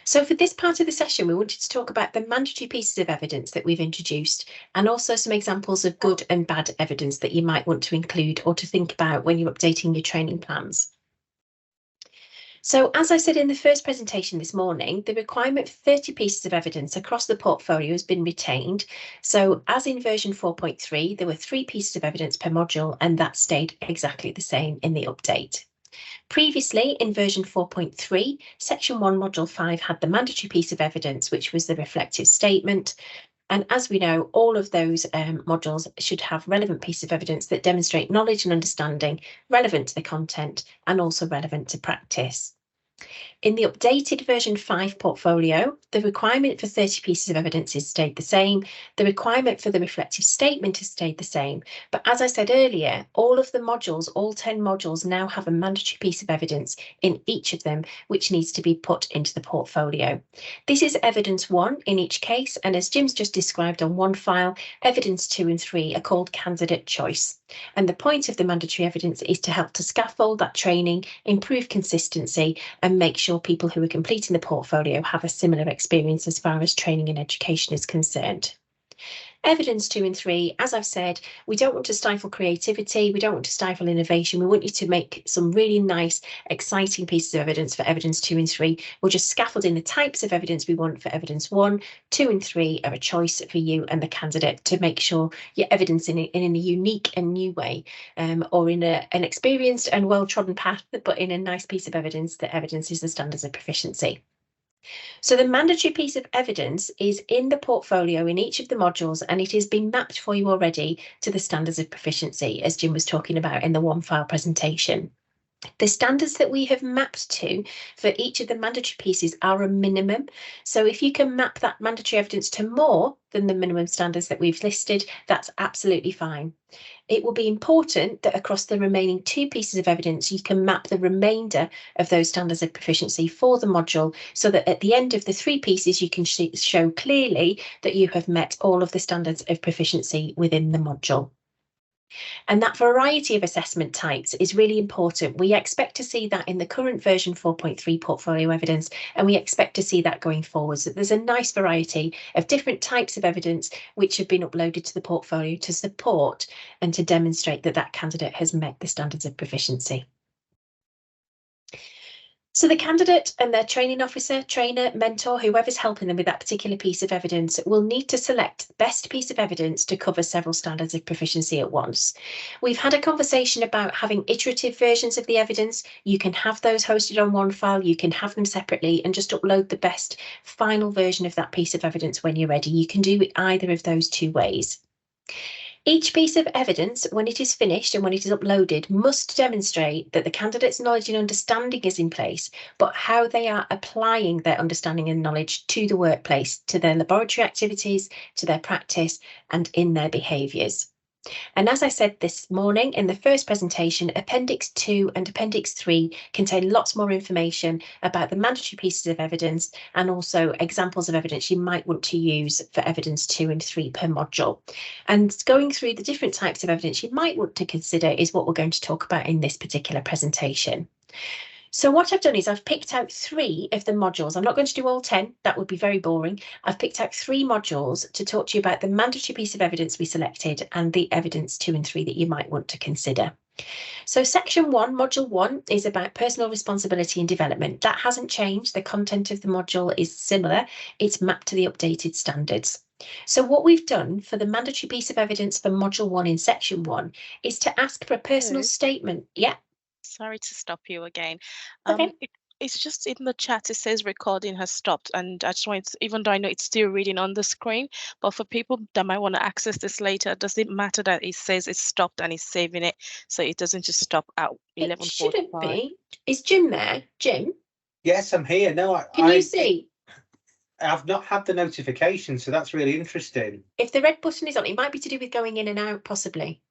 So for this part of the session, we wanted to talk about the mandatory pieces of evidence that we've introduced, and also some examples of good and bad evidence that you might want to include or to think about when you're updating your training plans. So as I said in the first presentation this morning, the requirement for 30 pieces of evidence across the portfolio has been retained. So as in version 4.3, there were 3 pieces of evidence per module, and that stayed exactly the same in the update. Previously, in version 4.3, section 1, module 5 had the mandatory piece of evidence, which was the reflective statement. And as we know, all of those modules should have relevant piece of evidence that demonstrate knowledge and understanding relevant to the content and also relevant to practice. In the updated version 5 portfolio, the requirement for 30 pieces of evidence has stayed the same. The requirement for the reflective statement has stayed the same. But as I said earlier, all of the modules, all 10 modules now have a mandatory piece of evidence in each of them, which needs to be put into the portfolio. This is evidence 1 in each case. And as Jim's just described on Onefile, evidence 2 and 3 are called candidate choice. And the point of the mandatory evidence is to help to scaffold that training, improve consistency, and make sure people who are completing the portfolio have a similar experience as far as training and education is concerned. Evidence 2 and 3, as I've said, we don't want to stifle creativity, we don't want to stifle innovation. We want you to make some really nice, exciting pieces of evidence for evidence 2 and 3. We're just scaffolding the types of evidence we want for evidence 1, 2 and 3 are a choice for you and the candidate to make sure your evidence in a unique and new way, or in an experienced and well-trodden path, but in a nice piece of evidence that evidences the standards of proficiency. So the mandatory piece of evidence is in the portfolio in each of the modules, and it has been mapped for you already to the standards of proficiency, as Jim was talking about in the Onefile presentation. The standards that we have mapped to for each of the mandatory pieces are a minimum. So if you can map that mandatory evidence to more than the minimum standards that we've listed, that's absolutely fine. It will be important that across the remaining 2 pieces of evidence, you can map the remainder of those standards of proficiency for the module, so that at the end of the 3 pieces, you can show clearly that you have met all of the standards of proficiency within the module. And that variety of assessment types is really important. We expect to see that in the current version 4.3 portfolio evidence, and we expect to see that going forward. So there's a nice variety of different types of evidence which have been uploaded to the portfolio to support and to demonstrate that that candidate has met the standards of proficiency. So the candidate and their training officer, trainer, mentor, whoever's helping them with that particular piece of evidence will need to select the best piece of evidence to cover several standards of proficiency at once. We've had a conversation about having iterative versions of the evidence. You can have those hosted on Onefile, you can have them separately and just upload the best final version of that piece of evidence when you're ready. You can do it either of those 2 ways. Each piece of evidence, when it is finished and when it is uploaded, must demonstrate that the candidate's knowledge and understanding is in place, but how they are applying their understanding and knowledge to the workplace, to their laboratory activities, to their practice, and in their behaviours. And as I said this morning in the first presentation, Appendix 2 and Appendix 3 contain lots more information about the mandatory pieces of evidence and also examples of evidence you might want to use for evidence 2 and 3 per module. And going through the different types of evidence you might want to consider is what we're going to talk about in this particular presentation. So what I've done is I've picked out 3 of the modules. I'm not going to do all 10, that would be very boring. I've picked out 3 modules to talk to you about the mandatory piece of evidence we selected and the evidence 2 and 3 that you might want to consider. So section 1, module 1 is about personal responsibility and development. That hasn't changed. The content of the module is similar. It's mapped to the updated standards. So what we've done for the mandatory piece of evidence for module 1 in section 1 is to ask for a personal statement. Yeah. Sorry to stop you again. Okay. It's just in the chat, it says recording has stopped. And I just wanted to, even though I know it's still reading on the screen, but for people that might want to access this later, does it matter that it says it's stopped and it's saving it so it doesn't just stop at 11:45? It shouldn't be. Is Jim there? Jim? Yes, I'm here. No, Can you see? I've not had the notification, so that's really interesting. If the red button is on, it might be to do with going in and out, possibly.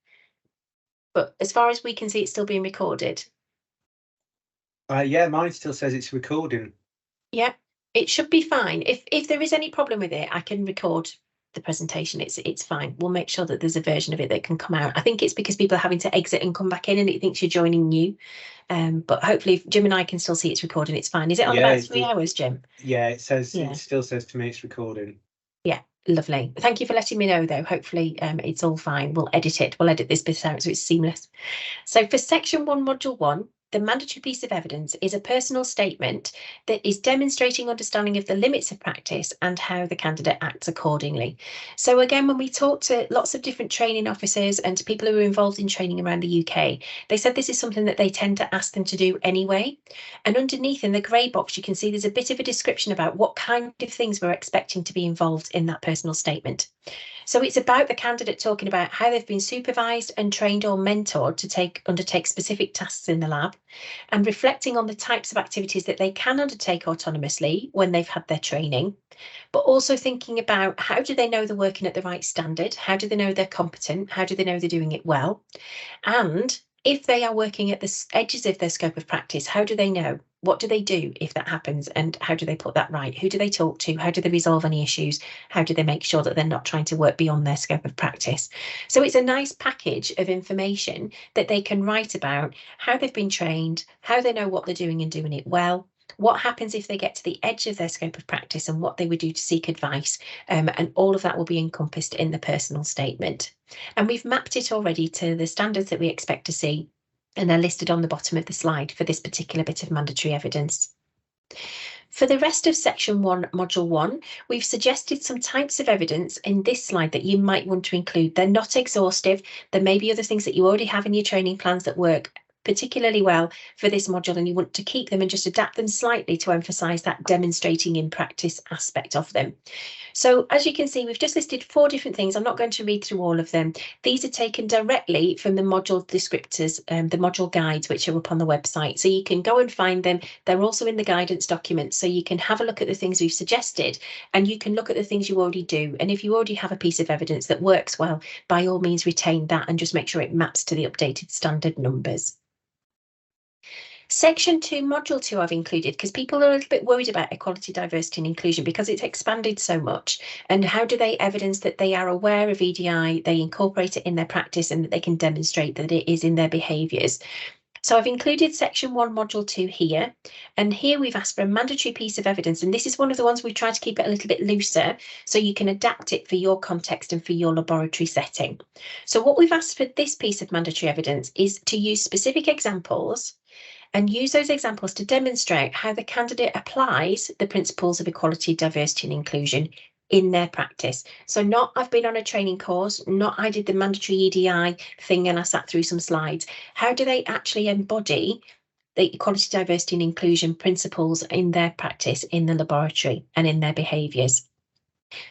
But as far as we can see, it's still being recorded. Yeah, mine still says it's recording. Yeah, it should be fine. If there is any problem with it, I can record the presentation, it's fine. We'll make sure that there's a version of it that can come out. I think it's because people are having to exit and come back in and it thinks you're joining new. But hopefully if Jim and I can still see it's recording, it's fine. Is it on about 3 hours, Jim? Yeah, it says, Yeah. it still says to me it's recording. Yeah, lovely. Thank you for letting me know, though. Hopefully it's all fine. We'll edit it. We'll edit this bit out so it's seamless. So for section 1, module 1, the mandatory piece of evidence is a personal statement that is demonstrating understanding of the limits of practice and how the candidate acts accordingly. So again, when we talk to lots of different training officers and to people who are involved in training around the UK, they said this is something that they tend to ask them to do anyway. And underneath in the grey box, you can see there's a bit of a description about what kind of things we're expecting to be involved in that personal statement. So it's about the candidate talking about how they've been supervised and trained or mentored to undertake specific tasks in the lab, and reflecting on the types of activities that they can undertake autonomously when they've had their training, but also thinking about how do they know they're working at the right standard, how do they know they're competent, how do they know they're doing it well, and if they are working at the edges of their scope of practice, how do they know? What do they do if that happens? And how do they put that right? Who do they talk to? How do they resolve any issues? How do they make sure that they're not trying to work beyond their scope of practice? So it's a nice package of information that they can write about how they've been trained, how they know what they're doing and doing it well, what happens if they get to the edge of their scope of practice and what they would do to seek advice. And all of that will be encompassed in the personal statement. And we've mapped it already to the standards that we expect to see, and they're listed on the bottom of the slide for this particular bit of mandatory evidence. For the rest of section 1, module 1, we've suggested some types of evidence in this slide that you might want to include. They're not exhaustive. There may be other things that you already have in your training plans that work particularly well for this module, and you want to keep them and just adapt them slightly to emphasize that demonstrating in practice aspect of them. So as you can see, we've just listed 4 different things. I'm not going to read through all of them. These are taken directly from the module descriptors, the module guides, which are up on the website. So you can go and find them. They're also in the guidance documents. So you can have a look at the things we've suggested, and you can look at the things you already do. And if you already have a piece of evidence that works well, by all means retain that and just make sure it maps to the updated standard numbers. Section 2, module 2 I've included because people are a little bit worried about equality, diversity and inclusion because it's expanded so much. And how do they evidence that they are aware of EDI, they incorporate it in their practice, and that they can demonstrate that it is in their behaviours? So I've included section 1, module 2 here, and here we've asked for a mandatory piece of evidence, and this is one of the ones we've tried to keep it a little bit looser so you can adapt it for your context and for your laboratory setting. So what we've asked for this piece of mandatory evidence is to use specific examples and use those examples to demonstrate how the candidate applies the principles of equality, diversity and inclusion in their practice. So not I've been on a training course, not I did the mandatory EDI thing and I sat through some slides. How do they actually embody the equality, diversity and inclusion principles in their practice, in the laboratory and in their behaviours?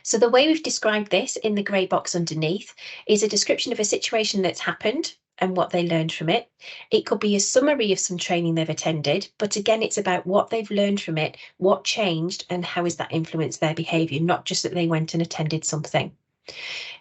So the way we've described this in the grey box underneath is a description of a situation that's happened and what they learned from it. It could be a summary of some training they've attended, but again, it's about what they've learned from it, what changed and how has that influenced their behaviour, not just that they went and attended something.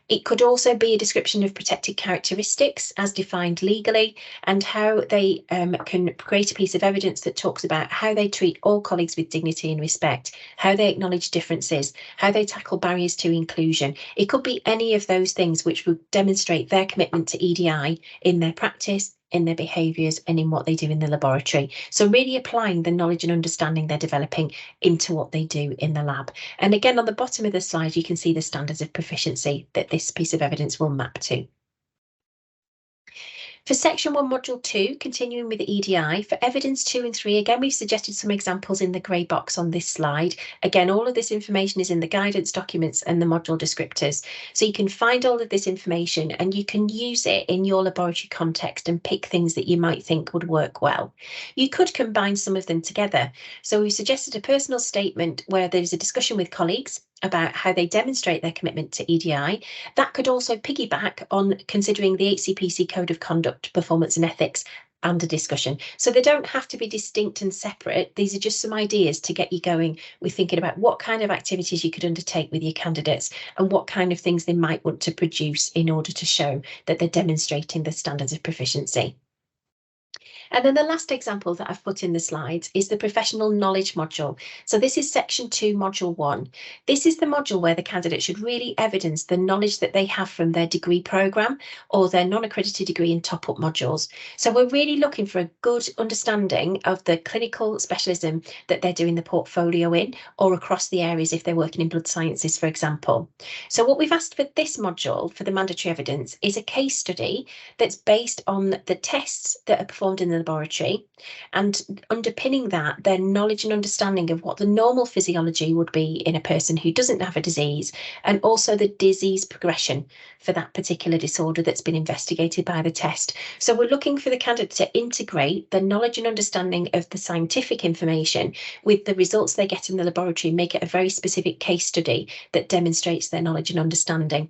It could also be a description of protected characteristics as defined legally and how they can create a piece of evidence that talks about how they treat all colleagues with dignity and respect, how they acknowledge differences, how they tackle barriers to inclusion. It could be any of those things which would demonstrate their commitment to EDI in their practice, in their behaviours and in what they do in the laboratory. So really applying the knowledge and understanding they're developing into what they do in the lab. And again, on the bottom of the slide, you can see the standards of proficiency that this piece of evidence will map to. For section 1, module 2, continuing with the EDI, for evidence 2 and 3, again, we've suggested some examples in the grey box on this slide. Again, all of this information is in the guidance documents and the module descriptors. So you can find all of this information and you can use it in your laboratory context and pick things that you might think would work well. You could combine some of them together. So we've suggested a personal statement where there's a discussion with colleagues about how they demonstrate their commitment to EDI. That could also piggyback on considering the HCPC Code of Conduct, Performance and Ethics and a discussion. So they don't have to be distinct and separate. These are just some ideas to get you going with thinking about what kind of activities you could undertake with your candidates and what kind of things they might want to produce in order to show that they're demonstrating the standards of proficiency. And then the last example that I've put in the slides is the professional knowledge module. So this is section 2, module 1. This is the module where the candidate should really evidence the knowledge that they have from their degree programme or their non-accredited degree and top-up modules. So we're really looking for a good understanding of the clinical specialism that they're doing the portfolio in, or across the areas if they're working in blood sciences, for example. So what we've asked for this module, for the mandatory evidence, is a case study that's based on the tests that are performed in the laboratory, and underpinning that, their knowledge and understanding of what the normal physiology would be in a person who doesn't have a disease, and also the disease progression for that particular disorder that's been investigated by the test. So we're looking for the candidate to integrate the knowledge and understanding of the scientific information with the results they get in the laboratory, make it a very specific case study that demonstrates their knowledge and understanding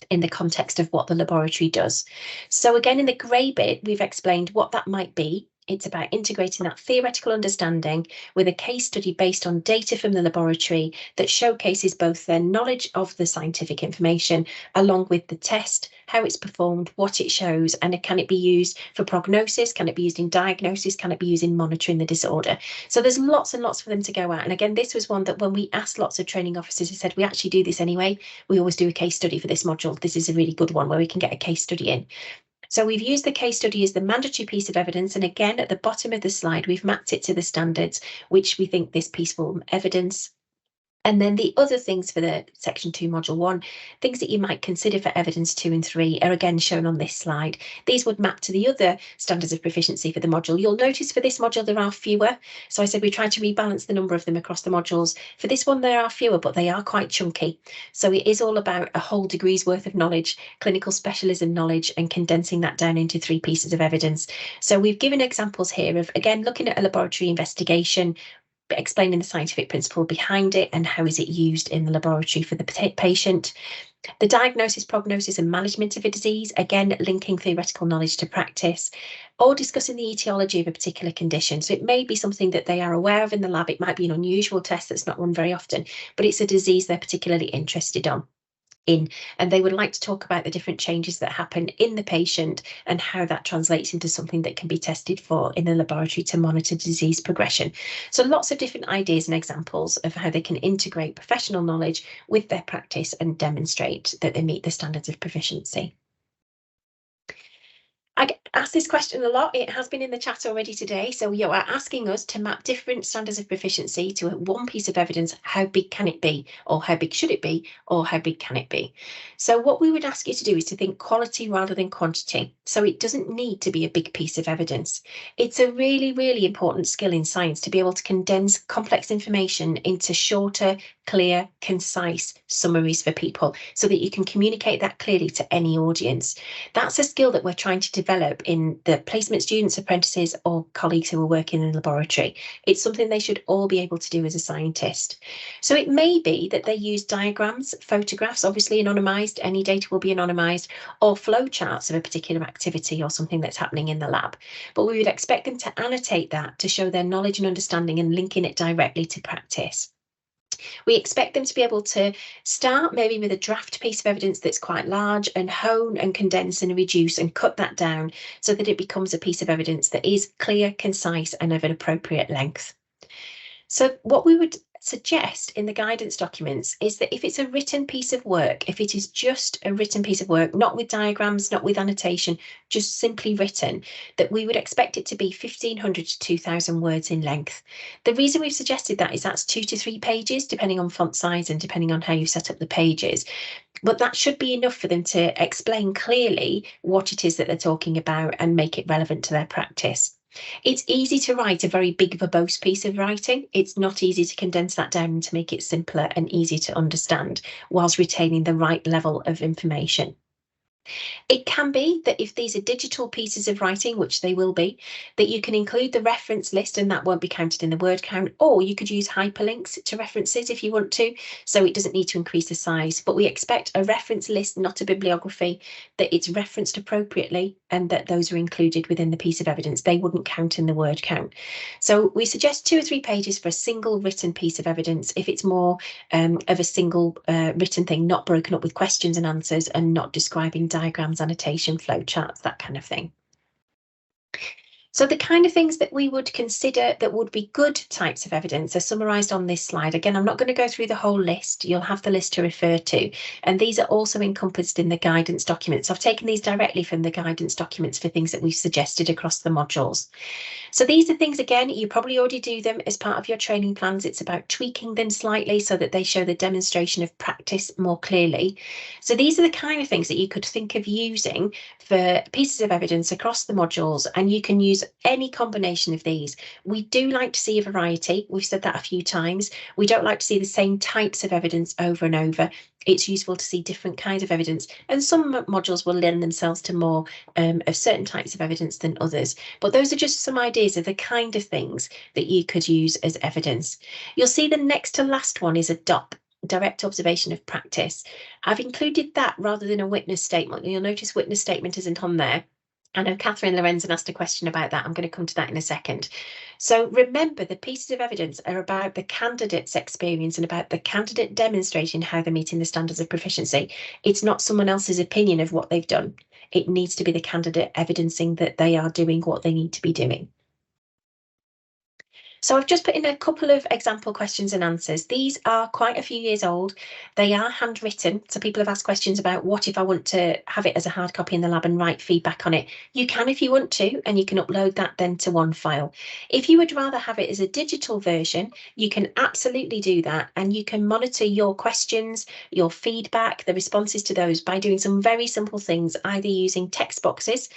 in the context of what the laboratory does. So again, in the grey bit, we've explained what that might be. It's about integrating that theoretical understanding with a case study based on data from the laboratory that showcases both their knowledge of the scientific information along with the test, how it's performed, what it shows, and can it be used for prognosis, can it be used in diagnosis, can it be used in monitoring the disorder. So there's lots and lots for them to go at. And again, this was one that when we asked lots of training officers who said, we actually do this anyway, we always do a case study for this module. This is a really good one where we can get a case study in. So we've used the case study as the mandatory piece of evidence. And again, at the bottom of the slide, we've mapped it to the standards, which we think this piece will evidence. And then the other things for the section 2, module 1, things that you might consider for evidence 2 and 3 are again shown on this slide. These would map to the other standards of proficiency for the module. You'll notice for this module there are fewer. So I said we tried to rebalance the number of them across the modules. For this one there are fewer, but they are quite chunky. So it is all about a whole degree's worth of knowledge, clinical specialism knowledge, and condensing that down into 3 pieces of evidence. So we've given examples here of, again, looking at a laboratory investigation, explaining the scientific principle behind it and how is it used in the laboratory for the patient. The diagnosis, prognosis and management of a disease, again, linking theoretical knowledge to practice, or discussing the etiology of a particular condition. So it may be something that they are aware of in the lab. It might be an unusual test that's not run very often, but it's a disease they're particularly interested in, and they would like to talk about the different changes that happen in the patient and how that translates into something that can be tested for in the laboratory to monitor disease progression. So lots of different ideas and examples of how they can integrate professional knowledge with their practice and demonstrate that they meet the standards of proficiency. I get asked this question a lot. It has been in the chat already today. So you are asking us to map different standards of proficiency to one piece of evidence. How big can it be? Or how big should it be? Or how big can it be? So what we would ask you to do is to think quality rather than quantity. So it doesn't need to be a big piece of evidence. It's a really, really important skill in science to be able to condense complex information into shorter, clear, concise summaries for people so that you can communicate that clearly to any audience. That's a skill that we're trying to develop in the placement students, apprentices, or colleagues who are working in the laboratory. It's something they should all be able to do as a scientist. So it may be that they use diagrams, photographs, obviously anonymised, any data will be anonymised, or flowcharts of a particular activity or something that's happening in the lab. But we would expect them to annotate that to show their knowledge and understanding and linking it directly to practice. We expect them to be able to start maybe with a draft piece of evidence that's quite large and hone and condense and reduce and cut that down so that it becomes a piece of evidence that is clear, concise, and of an appropriate length. So what we would suggest in the guidance documents is that if it's a written piece of work, if it is just a written piece of work, not with diagrams, not with annotation, just simply written, that we would expect it to be 1,500 to 2,000 words in length. The reason we've suggested that is that's 2 to 3 pages, depending on font size and depending on how you set up the pages. But that should be enough for them to explain clearly what it is that they're talking about and make it relevant to their practice. It's easy to write a very big verbose piece of writing. It's not easy to condense that down and to make it simpler and easier to understand whilst retaining the right level of information. It can be that if these are digital pieces of writing, which they will be, that you can include the reference list and that won't be counted in the word count, or you could use hyperlinks to references if you want to, so it doesn't need to increase the size. But we expect a reference list, not a bibliography, that it's referenced appropriately and that those are included within the piece of evidence. They wouldn't count in the word count. So we suggest 2 or 3 pages for a single written piece of evidence if it's more of a single written thing, not broken up with questions and answers and not describing diagrams, annotation, flow charts, that kind of thing. So the kind of things that we would consider that would be good types of evidence are summarised on this slide. Again, I'm not going to go through the whole list. You'll have the list to refer to. And these are also encompassed in the guidance documents. I've taken these directly from the guidance documents for things that we've suggested across the modules. So these are things, again, you probably already do them as part of your training plans. It's about tweaking them slightly so that they show the demonstration of practice more clearly. So these are the kind of things that you could think of using for pieces of evidence across the modules, and you can use any combination of these. We do like to see a variety. We've said that a few times. We don't like to see the same types of evidence over and over. It's useful to see different kinds of evidence, and some modules will lend themselves to more of certain types of evidence than others. But those are just some ideas of the kind of things that you could use as evidence. You'll see the next to last one is a DOP, direct observation of practice. I've included that rather than a witness statement. You'll notice witness statement isn't on there. I know Catherine Lorenzen asked a question about that. I'm going to come to that in a second. So remember, the pieces of evidence are about the candidate's experience and about the candidate demonstrating how they're meeting the standards of proficiency. It's not someone else's opinion of what they've done. It needs to be the candidate evidencing that they are doing what they need to be doing. So I've just put in a couple of example questions and answers. These are quite a few years old. They are handwritten. So people have asked questions about what if I want to have it as a hard copy in the lab and write feedback on it. You can if you want to, and you can upload that then to Onefile. If you would rather have it as a digital version, you can absolutely do that. And you can monitor your questions, your feedback, the responses to those by doing some very simple things, either using text boxes,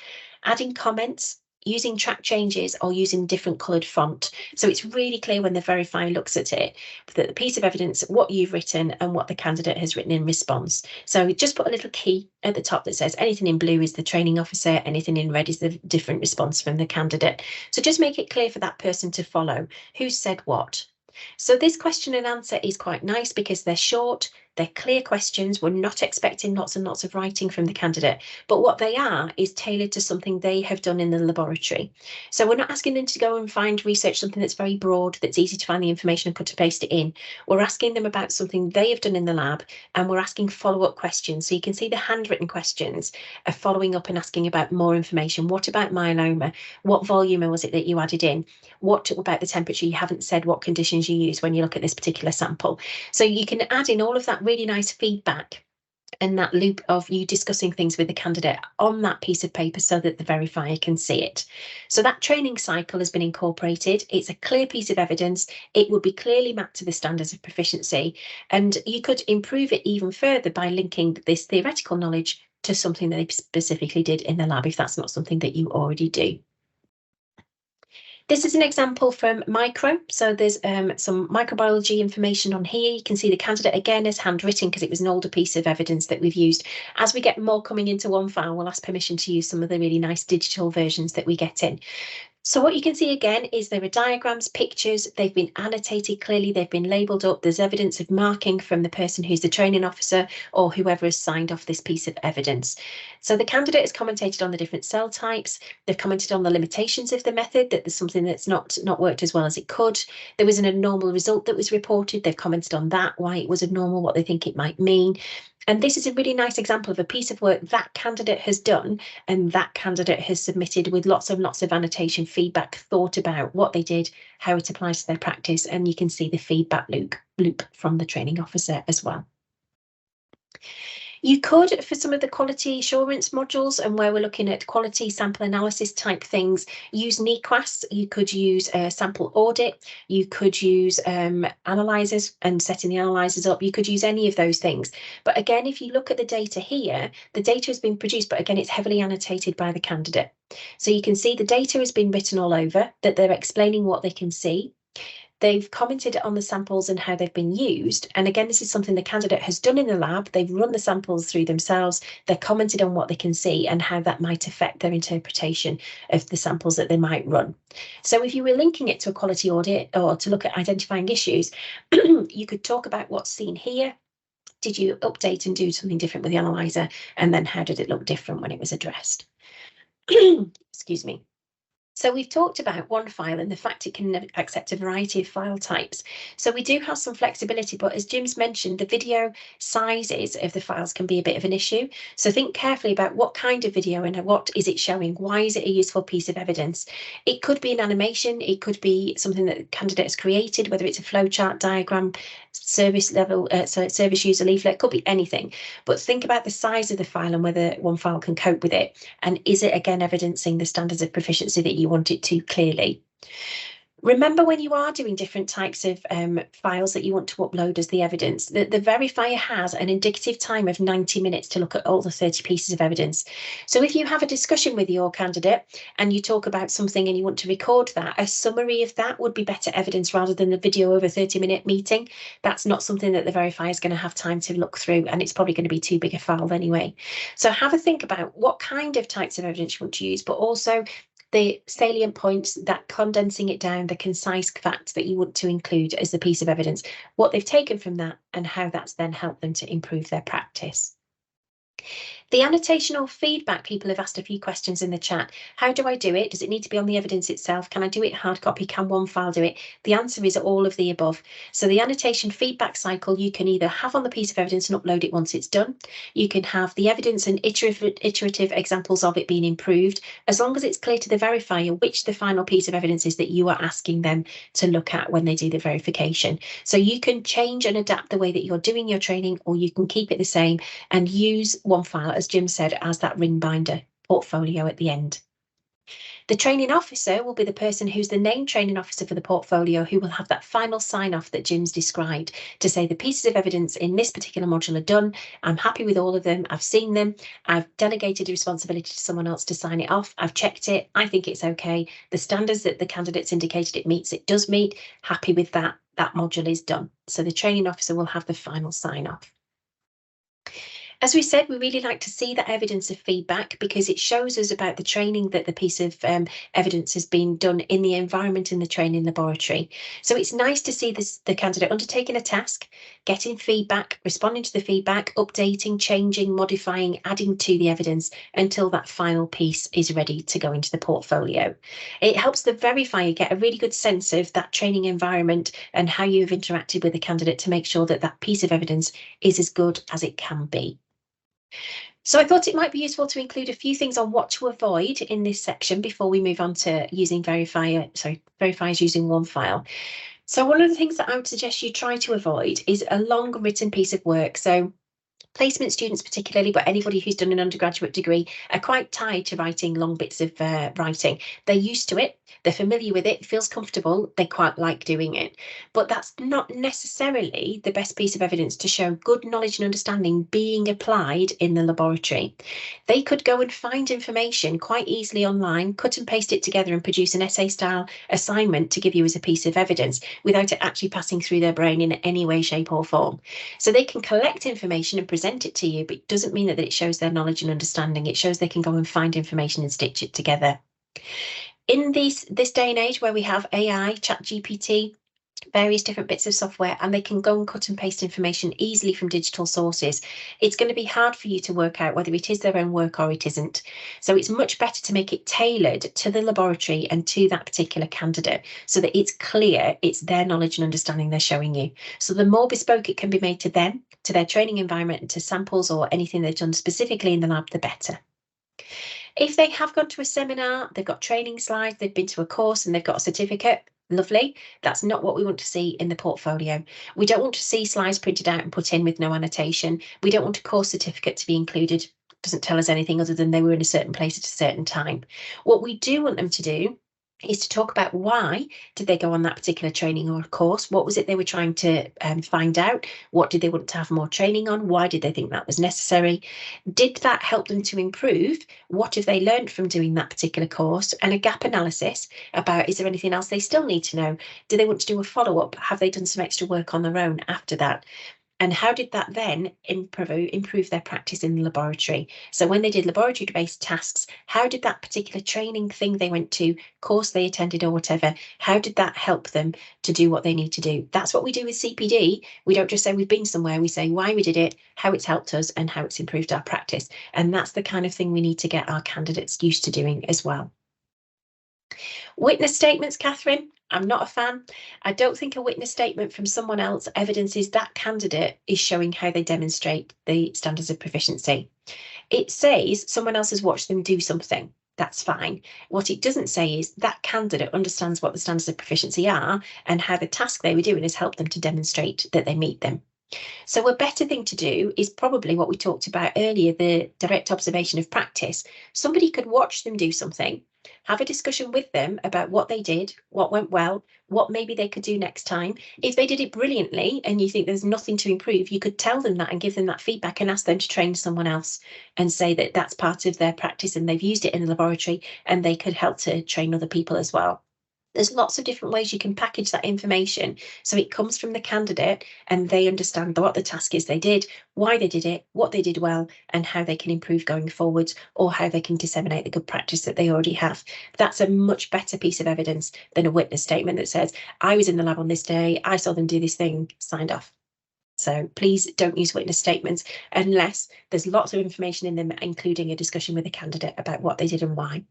adding comments, using track changes, or using different coloured font. So it's really clear when the verifier looks at it that the piece of evidence, what you've written and what the candidate has written in response. So just put a little key at the top that says anything in blue is the training officer, anything in red is the different response from the candidate. So just make it clear for that person to follow who said what. So this question and answer is quite nice because they're short, they're clear questions. We're not expecting lots and lots of writing from the candidate, but what they are is tailored to something they have done in the laboratory. So we're not asking them to go and find research something that's very broad, that's easy to find the information and cut and paste it in. We're asking them about something they have done in the lab, and we're asking follow-up questions. So you can see the handwritten questions are following up and asking about more information. What about myeloma? What volume was it that you added in? What about the temperature? You haven't said what conditions you use when you look at this particular sample. So you can add in all of that really nice feedback and that loop of you discussing things with the candidate on that piece of paper so that the verifier can see it. So that training cycle has been incorporated. It's a clear piece of evidence. It would be clearly mapped to the standards of proficiency, and you could improve it even further by linking this theoretical knowledge to something that they specifically did in the lab if that's not something that you already do. This is an example from micro. So there's some microbiology information on here. You can see the candidate again is handwritten because it was an older piece of evidence that we've used. As we get more coming into Onefile, we'll ask permission to use some of the really nice digital versions that we get in. So what you can see again is there are diagrams, pictures, they've been annotated clearly, they've been labelled up, there's evidence of marking from the person who's the training officer or whoever has signed off this piece of evidence. So the candidate has commented on the different cell types, they've commented on the limitations of the method, that there's something that's not worked as well as it could. There was an abnormal result that was reported, they've commented on that, why it was abnormal, what they think it might mean. And this is a really nice example of a piece of work that candidate has done and that candidate has submitted with lots and lots of annotation, feedback, thought about what they did, how it applies to their practice, and you can see the feedback loop from the training officer as well. You could, for some of the quality assurance modules and where we're looking at quality sample analysis type things, use NEQAS. You could use a sample audit. You could use analyzers and setting the analyzers up. You could use any of those things. But again, if you look at the data here, the data has been produced, but again, it's heavily annotated by the candidate. So you can see the data has been written all over, that they're explaining what they can see. They've commented on the samples and how they've been used. And again, this is something the candidate has done in the lab. They've run the samples through themselves. They've commented on what they can see and how that might affect their interpretation of the samples that they might run. So if you were linking it to a quality audit or to look at identifying issues, you could talk about what's seen here. Did you update and do something different with the analyzer? And then how did it look different when it was addressed? Excuse me. So we've talked about Onefile and the fact it can accept a variety of file types. So we do have some flexibility, but as Jim's mentioned, the video sizes of the files can be a bit of an issue. So think carefully about what kind of video and what is it showing? Why is it a useful piece of evidence? It could be an animation, it could be something that the candidate has created, whether it's a flowchart, diagram, service level, service user leaflet, it could be anything. But think about the size of the file and whether Onefile can cope with it. And is it again evidencing the standards of proficiency that you want it to clearly? Remember, when you are doing different types of files that you want to upload as the evidence, the verifier has an indicative time of 90 minutes to look at all the 30 pieces of evidence. So if you have a discussion with your candidate and you talk about something and you want to record that, a summary of that would be better evidence rather than the video over 30-minute meeting. That's not something that the verifier is going to have time to look through, and it's probably going to be too big a file anyway. So have a think about what kind of types of evidence you want to use, but also the salient points, that condensing it down, the concise facts that you want to include as the piece of evidence, what they've taken from that and how that's then helped them to improve their practice. The annotation or feedback, people have asked a few questions in the chat. How do I do it? Does it need to be on the evidence itself? Can I do it hard copy? Can Onefile do it? The answer is all of the above. So the annotation feedback cycle, you can either have on the piece of evidence and upload it once it's done. You can have the evidence and iterative examples of it being improved, as long as it's clear to the verifier which the final piece of evidence is that you are asking them to look at when they do the verification. So you can change and adapt the way that you're doing your training, or you can keep it the same and use Onefile, as Jim said, as that ring binder portfolio at the end. The training officer will be the person who's the named training officer for the portfolio, who will have that final sign off that Jim's described to say the pieces of evidence in this particular module are done. I'm happy with all of them. I've seen them. I've delegated the responsibility to someone else to sign it off. I've checked it. I think it's okay. The standards that the candidate's indicated it meets, it does meet. Happy with that. That module is done. So the training officer will have the final sign off. As we said, we really like to see that evidence of feedback because it shows us about the training that the piece of evidence has been done in the environment in the training laboratory. So it's nice to see the candidate undertaking a task, getting feedback, responding to the feedback, updating, changing, modifying, adding to the evidence until that final piece is ready to go into the portfolio. It helps the verifier get a really good sense of that training environment and how you've interacted with the candidate to make sure that that piece of evidence is as good as it can be. So I thought it might be useful to include a few things on what to avoid in this section before we move on to using verifiers using Onefile. So one of the things that I would suggest you try to avoid is a long written piece of work. So placement students particularly, but anybody who's done an undergraduate degree are quite tied to writing long bits of writing. They're used to it, they're familiar with it, it feels comfortable, they quite like doing it. But that's not necessarily the best piece of evidence to show good knowledge and understanding being applied in the laboratory. They could go and find information quite easily online, cut and paste it together and produce an essay style assignment to give you as a piece of evidence without it actually passing through their brain in any way, shape or form. So they can collect information and present it to you, but it doesn't mean that it shows their knowledge and understanding. It shows they can go and find information and stitch it together. In this day and age where we have AI, ChatGPT, various different bits of software, and they can go and cut and paste information easily from digital sources, it's going to be hard for you to work out whether it is their own work or it isn't. So it's much better to make it tailored to the laboratory and to that particular candidate so that it's clear it's their knowledge and understanding they're showing you. So the more bespoke it can be made to them, to their training environment, and to samples or anything they've done specifically in the lab, the better. If they have gone to a seminar, they've got training slides, they've been to a course and they've got a certificate, lovely. That's not what we want to see in the portfolio. We don't want to see slides printed out and put in with no annotation. We don't want a course certificate to be included. It doesn't tell us anything other than they were in a certain place at a certain time. What we do want them to do is to talk about why did they go on that particular training or course? What was it they were trying to find out? What did they want to have more training on? Why did they think that was necessary? Did that help them to improve? What have they learned from doing that particular course? And a gap analysis about, is there anything else they still need to know? Do they want to do a follow-up? Have they done some extra work on their own after that? And how did that then improve their practice in the laboratory? So when they did laboratory-based tasks, how did that particular training thing they went to, course they attended or whatever, how did that help them to do what they need to do? That's what we do with CPD. We don't just say we've been somewhere, we say why we did it, how it's helped us and how it's improved our practice. And that's the kind of thing we need to get our candidates used to doing as well. Witness statements, Catherine, I'm not a fan. I don't think a witness statement from someone else evidences that candidate is showing how they demonstrate the standards of proficiency. It says someone else has watched them do something. That's fine. What it doesn't say is that candidate understands what the standards of proficiency are and how the task they were doing has helped them to demonstrate that they meet them. So a better thing to do is probably what we talked about earlier, the direct observation of practice. Somebody could watch them do something, have a discussion with them about what they did, what went well, what maybe they could do next time. If they did it brilliantly and you think there's nothing to improve, you could tell them that and give them that feedback and ask them to train someone else and say that that's part of their practice and they've used it in the laboratory and they could help to train other people as well. There's lots of different ways you can package that information so it comes from the candidate and they understand what the task is they did, why they did it, what they did well, and how they can improve going forwards, or how they can disseminate the good practice that they already have. That's a much better piece of evidence than a witness statement that says, I was in the lab on this day, I saw them do this thing, signed off. So please don't use witness statements unless there's lots of information in them, including a discussion with the candidate about what they did and why.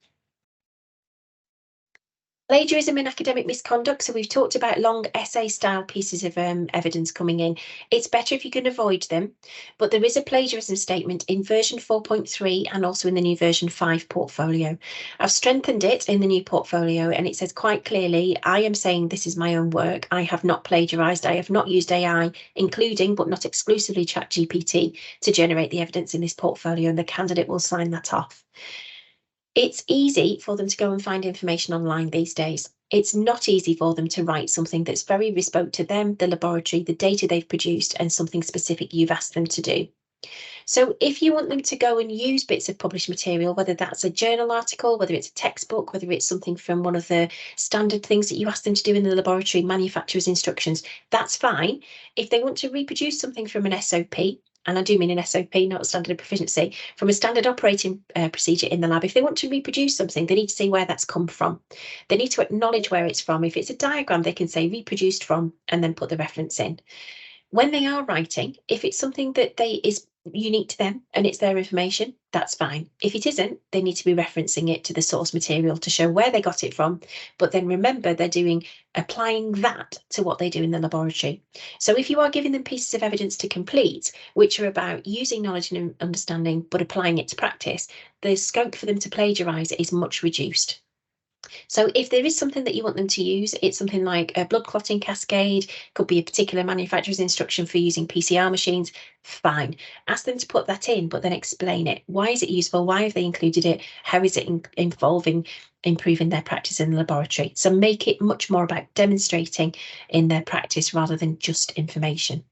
Plagiarism and academic misconduct. So we've talked about long essay style pieces of evidence coming in. It's better if you can avoid them, but there is a plagiarism statement in version 4.3 and also in the new version 5 portfolio. I've strengthened it in the new portfolio and it says quite clearly, I am saying this is my own work. I have not plagiarized. I have not used AI, including but not exclusively ChatGPT, to generate the evidence in this portfolio, and the candidate will sign that off. It's easy for them to go and find information online these days. It's not easy for them to write something that's very bespoke to them, the laboratory, the data they've produced, and something specific you've asked them to do. So if you want them to go and use bits of published material, whether that's a journal article, whether it's a textbook, whether it's something from one of the standard things that you ask them to do in the laboratory, manufacturer's instructions, that's fine. If they want to reproduce something from an SOP, and I do mean an SOP, not a standard of proficiency, from a standard operating procedure in the lab, if they want to reproduce something, they need to see where that's come from. They need to acknowledge where it's from. If it's a diagram, they can say reproduced from and then put the reference in. When they are writing, if it's something that is unique to them and it's their information, that's fine. If it isn't, they need to be referencing it to the source material to show where they got it from. But then remember, they're applying that to what they do in the laboratory. So if you are giving them pieces of evidence to complete, which are about using knowledge and understanding, but applying it to practice, the scope for them to plagiarize is much reduced. So if there is something that you want them to use, it's something like a blood clotting cascade, could be a particular manufacturer's instruction for using PCR machines, fine. Ask them to put that in, but then explain it. Why is it useful? Why have they included it? How is it involving improving their practice in the laboratory? So make it much more about demonstrating in their practice rather than just information.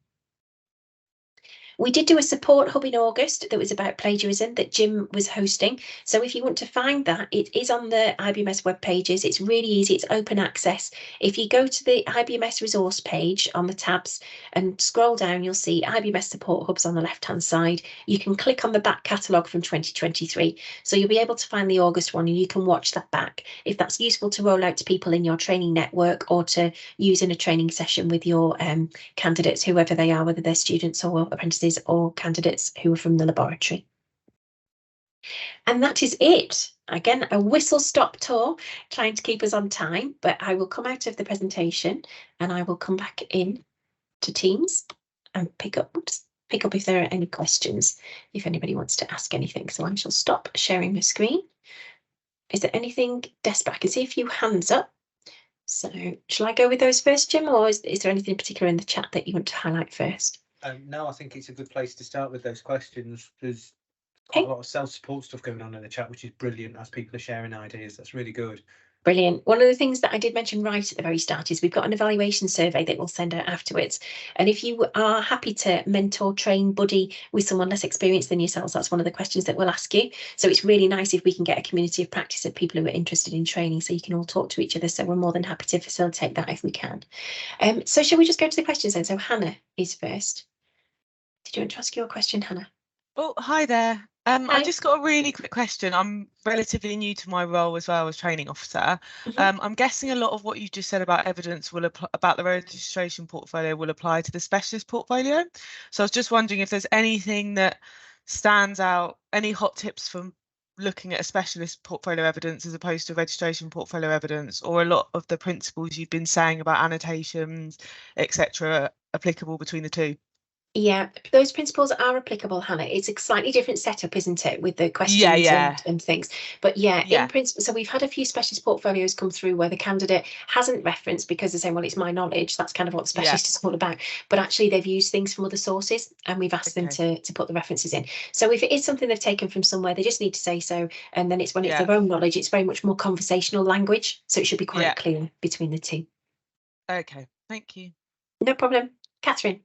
We did do a support hub in August that was about plagiarism that Jim was hosting. So if you want to find that, it is on the IBMS web pages. It's really easy. It's open access. If you go to the IBMS resource page on the tabs and scroll down, you'll see IBMS support hubs on the left-hand side. You can click on the back catalogue from 2023. So you'll be able to find the August one and you can watch that back. If that's useful to roll out to people in your training network or to use in a training session with your candidates, whoever they are, whether they're students or apprentices or candidates who are from the laboratory. And that is it. Again, a whistle-stop tour, trying to keep us on time, but I will come out of the presentation and I will come back in to Teams and pick up if there are any questions, if anybody wants to ask anything. So I shall stop sharing my screen. Is there anything, Despa? I can see a few hands up. So shall I go with those first, Jim, or is there anything in particular in the chat that you want to highlight first? No, I think it's a good place to start with those questions. There's quite a lot of self-support stuff going on in the chat, which is brilliant as people are sharing ideas. That's really good. Brilliant. One of the things that I did mention right at the very start is we've got an evaluation survey that we'll send out afterwards. And if you are happy to mentor, train, buddy with someone less experienced than yourselves, that's one of the questions that we'll ask you. So it's really nice if we can get a community of practice of people who are interested in training so you can all talk to each other. So we're more than happy to facilitate that if we can. So shall we just go to the questions then? So Hannah is first. Did you want to ask your question, Hannah? Oh, hi there. Hi. I just got a really quick question. I'm relatively new to my role as well as training officer. I'm guessing a lot of what you just said about evidence will about the registration portfolio will apply to the specialist portfolio. So I was just wondering if there's anything that stands out, any hot tips from looking at a specialist portfolio evidence as opposed to registration portfolio evidence, or a lot of the principles you've been saying about annotations, etc., applicable between the two? Yeah, those principles are applicable, Hannah. It's a slightly different setup, isn't it, with the questions Yeah. and things. But yeah, Yeah. in principle, so we've had a few specialist portfolios come through where the candidate hasn't referenced because they're saying, well, it's my knowledge. That's kind of what the specialist is all about. But actually, they've used things from other sources, and we've asked them to put the references in. So if it is something they've taken from somewhere, they just need to say so. And then it's when it's their own knowledge, it's very much more conversational language. So it should be quite clear between the two. Okay, thank you. No problem. Catherine.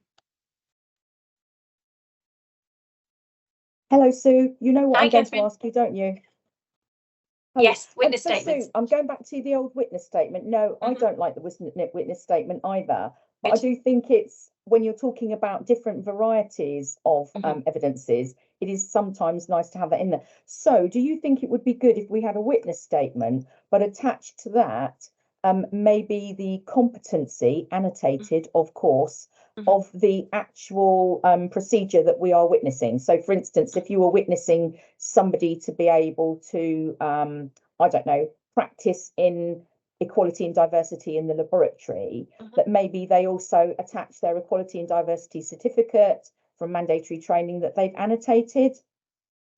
Hello, Sue. You know what Hi, I'm going Catherine. to ask you, don't you? Yes, witness so statements. Sue, I'm going back to the old witness statement. No, I don't like the witness statement either. But I do think it's, when you're talking about different varieties of evidences, it is sometimes nice to have that in there. So do you think it would be good if we had a witness statement, but attached to that, maybe the competency annotated, of course, of the actual procedure that we are witnessing? So, for instance, if you were witnessing somebody to be able to, I don't know, practice in equality and diversity in the laboratory, that maybe they also attach their equality and diversity certificate from mandatory training that they've annotated.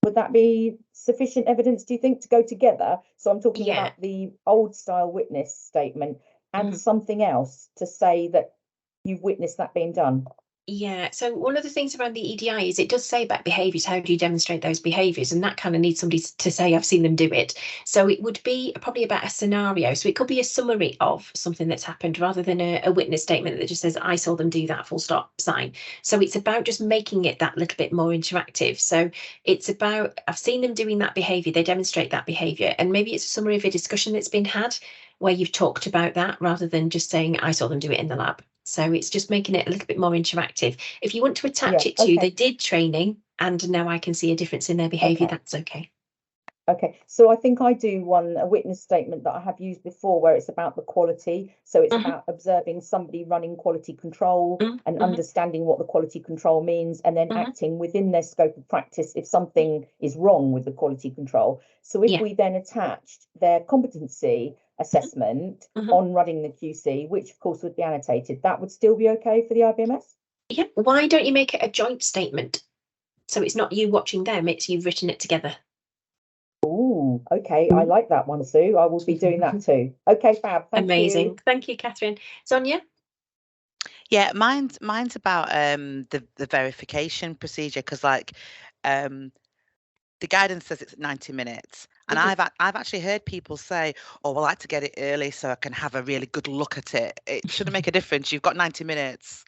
Would that be sufficient evidence, do you think, to go together? So I'm talking about the old style witness statement and something else to say that you've witnessed that being done. Yeah, so one of the things around the EDI is it does say about behaviours. How do you demonstrate those behaviours? And that kind of needs somebody to say, I've seen them do it. So it would be probably about a scenario. So it could be a summary of something that's happened rather than a witness statement that just says, I saw them do that, full stop, sign. So it's about just making it that little bit more interactive. So it's about, I've seen them doing that behaviour, they demonstrate that behaviour. And maybe it's a summary of a discussion that's been had where you've talked about that rather than just saying, I saw them do it in the lab. So it's just making it a little bit more interactive. If you want to attach it to they did training and now I can see a difference in their behaviour, that's okay. Okay, so I think I do a witness statement that I have used before where it's about the quality. So it's about observing somebody running quality control and understanding what the quality control means, and then acting within their scope of practice if something is wrong with the quality control. So if we then attached their competency assessment on running the QC, which of course would be annotated, that would still be okay for the IBMS? Yeah, why don't you make it a joint statement? So it's not you watching them, it's you've written it together. Oh, okay. I like that one, Sue. I will be doing that too. Okay, fab. Thank Amazing. you. Thank you, Catherine. Sonia? Yeah, mine's about the verification procedure, because like the guidance says it's 90 minutes. And I've actually heard people say, oh, well, I like to get it early so I can have a really good look at it. It shouldn't make a difference. You've got 90 minutes.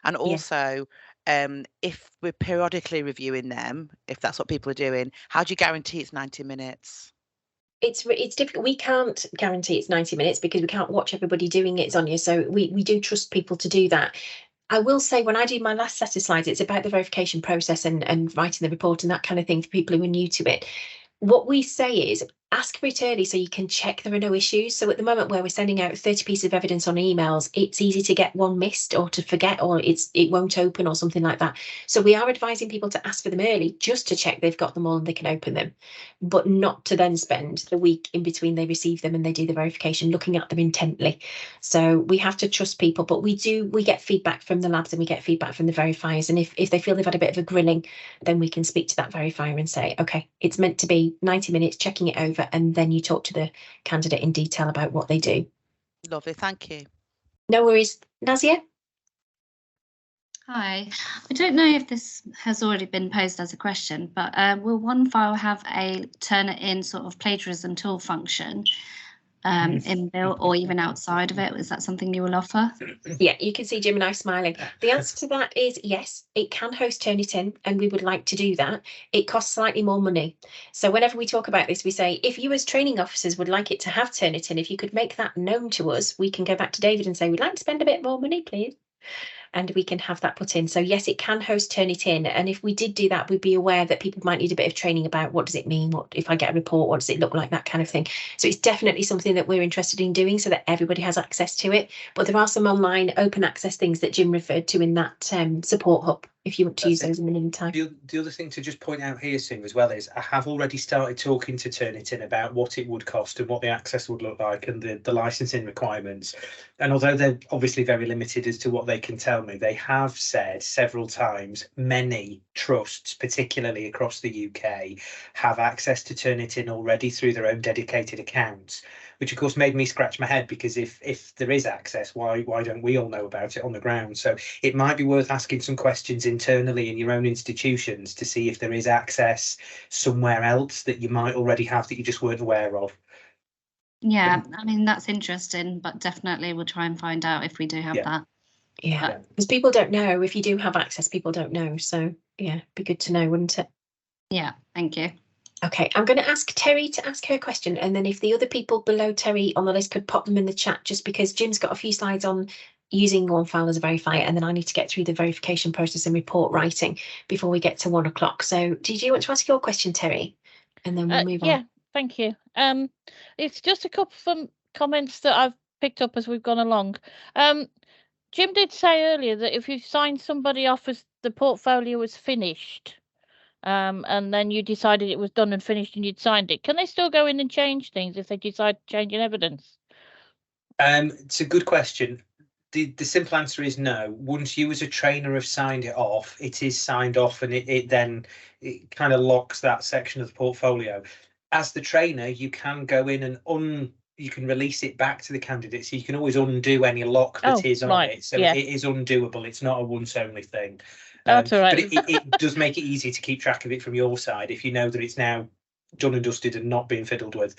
And also, if we're periodically reviewing them, if that's what people are doing, how do you guarantee it's 90 minutes? It's difficult. We can't guarantee it's 90 minutes because we can't watch everybody doing it, Sonia. So we do trust people to do that. I will say when I do my last set of slides, it's about the verification process and writing the report and that kind of thing for people who are new to it. What we say is ask for it early so you can check there are no issues. So at the moment where we're sending out 30 pieces of evidence on emails, it's easy to get one missed or to forget, or it won't open or something like that. So we are advising people to ask for them early just to check they've got them all and they can open them, but not to then spend the week in between they receive them and they do the verification looking at them intently. So we have to trust people, but we get feedback from the labs and we get feedback from the verifiers. And if they feel they've had a bit of a grilling, then we can speak to that verifier and say, okay, it's meant to be 90 minutes, checking it over, and then you talk to the candidate in detail about what they do. Lovely, thank you. No worries. Nazia? Hi, I don't know if this has already been posed as a question, but will Onefile have a turn it in sort of plagiarism tool function inbuilt or even outside of it? Is that something you will offer? Yeah, you can see Jim and I smiling. The answer to that is yes, it can host Turnitin, and we would like to do that. It costs slightly more money. So whenever we talk about this, we say, if you as training officers would like it to have Turnitin, if you could make that known to us, we can go back to David and say, we'd like to spend a bit more money, please. And we can have that put in. So yes, it can host Turnitin. And if we did do that, we'd be aware that people might need a bit of training about what does it mean? What if I get a report? What does it look like? That kind of thing. So it's definitely something that we're interested in doing so that everybody has access to it. But there are some online open access things that Jim referred to in that support hub if you want to use those in the meantime. The other thing to just point out here, Sue, as well, is I have already started talking to Turnitin about what it would cost and what the access would look like and the licensing requirements. And although they're obviously very limited as to what they can tell me, they have said several times many trusts, particularly across the UK, have access to Turnitin already through their own dedicated accounts, which of course made me scratch my head, because if there is access, why don't we all know about it on the ground? So it might be worth asking some questions internally in your own institutions to see if there is access somewhere else that you might already have that you just weren't aware of. Yeah, I mean, that's interesting, but definitely we'll try and find out if we do have that. Yeah, because people don't know. If you do have access, people don't know. So yeah, be good to know, wouldn't it? Yeah, thank you. Okay, I'm going to ask Terry to ask her question, and then if the other people below Terry on the list could pop them in the chat, just because Jim's got a few slides on using Onefile as a verifier, and then I need to get through the verification process and report writing before we get to 1 o'clock. So did you want to ask your question, Terry? And then we'll move on. Yeah, thank you. It's just a couple of comments that I've picked up as we've gone along. Jim did say earlier that if you signed somebody off as the portfolio was finished, and then you decided it was done and finished and you'd signed it, can they still go in and change things if they decide to change in evidence? It's a good question. The simple answer is no. Once you as a trainer have signed it off, it is signed off, and it then kind of locks that section of the portfolio. As the trainer, you can go in and you can release it back to the candidate, so you can always undo any lock that is on it. So it is undoable. It's not a once only thing. That's all right. But it does make it easy to keep track of it from your side if you know that it's now done and dusted and not being fiddled with.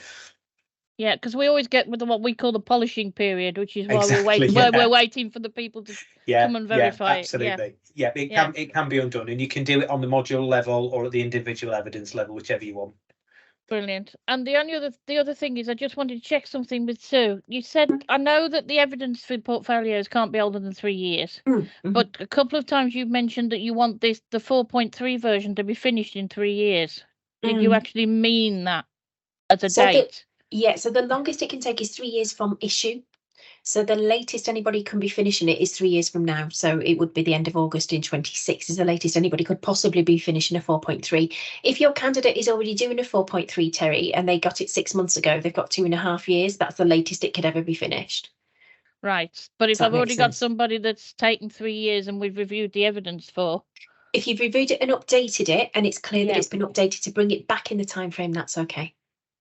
Yeah, because we always get with what we call the polishing period, which is why we're waiting for the people to come and verify absolutely. It can be undone, and you can do it on the module level or at the individual evidence level, whichever you want. Brilliant. And the other thing is, I just wanted to check something with Sue. You said, I know that the evidence for portfolios can't be older than 3 years, but a couple of times you've mentioned that you want the 4.3 version to be finished in 3 years. Did you actually mean that as a date? So the longest it can take is 3 years from issue. So the latest anybody can be finishing it is 3 years from now. So it would be the end of August in 26 is the latest anybody could possibly be finishing a 4.3. If your candidate is already doing a 4.3, Terry, and they got it 6 months ago, they've got 2.5 years. That's the latest it could ever be finished. Right. But if I've already got somebody that's taken 3 years and we've reviewed the evidence for. If you've reviewed it and updated it, and it's clear that it's been updated to bring it back in the time frame, that's okay.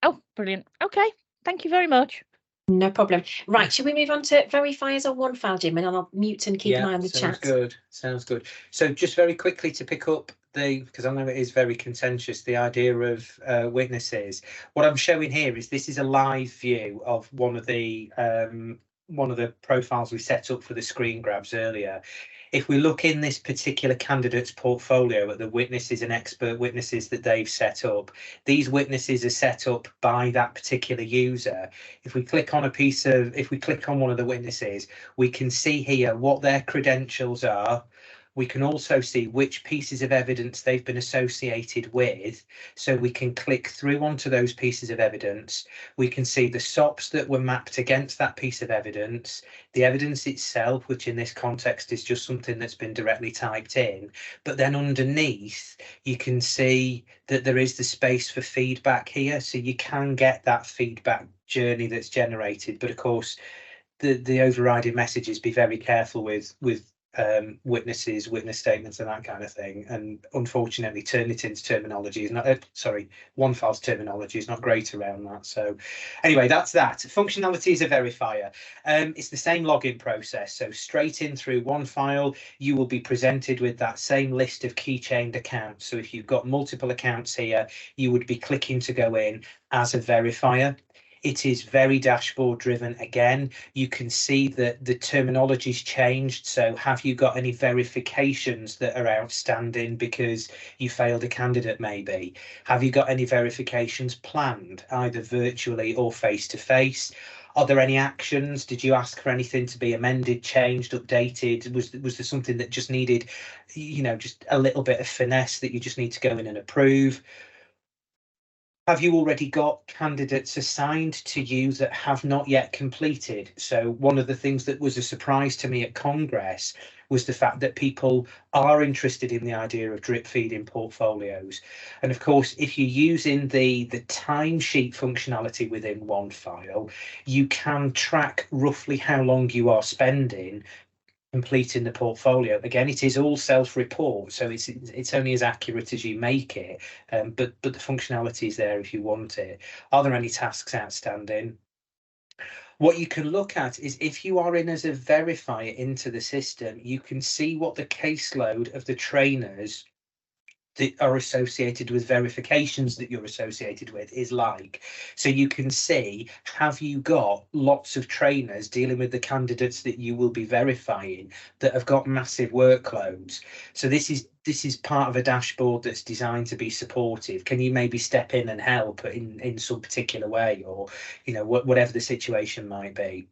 Oh, brilliant. Okay. Thank you very much. No problem. Right, should we move on to verifiers or Onefile, Jim? And I'll mute and keep an eye on the chat. Sounds good. So just very quickly to pick up because I know it is very contentious, the idea of witnesses. What I'm showing here is this is a live view of one of the profiles we set up for the screen grabs earlier. If we look in this particular candidate's portfolio at the witnesses and expert witnesses that they've set up, these witnesses are set up by that particular user. If we click on one of the witnesses, we can see here what their credentials are. We can also see which pieces of evidence they've been associated with, so we can click through onto those pieces of evidence. We can see the SOPs that were mapped against that piece of evidence, the evidence itself, which in this context is just something that's been directly typed in. But then underneath, you can see that there is the space for feedback here, so you can get that feedback journey that's generated. But of course, the overriding message is be very careful with witnesses, witness statements, and that kind of thing. And unfortunately, Turnitin's terminology is not, Onefile's terminology is not great around that. So anyway, that's that. Functionality is a verifier. It's the same login process. So straight in through Onefile, you will be presented with that same list of keychained accounts. So if you've got multiple accounts here, you would be clicking to go in as a verifier. It is very dashboard driven. Again, you can see that the terminology's changed. So have you got any verifications that are outstanding because you failed a candidate maybe? Have you got any verifications planned, either virtually or face to face? Are there any actions? Did you ask for anything to be amended, changed, updated? Was there something that just needed, just a little bit of finesse that you just need to go in and approve? Have you already got candidates assigned to you that have not yet completed? So one of the things that was a surprise to me at Congress was the fact that people are interested in the idea of drip feeding portfolios. And of course, if you're using the timesheet functionality within Onefile, you can track roughly how long you are spending completing the portfolio. Again, it is all self-report, so it's only as accurate as you make it, but the functionality is there if you want it. Are there any tasks outstanding? What you can look at is if you are in as a verifier into the system, you can see what the caseload of the trainers that are associated with verifications that you're associated with is like. So you can see, have you got lots of trainers dealing with the candidates that you will be verifying that have got massive workloads? So this is part of a dashboard that's designed to be supportive. Can you maybe step in and help in some particular way, or whatever the situation might be?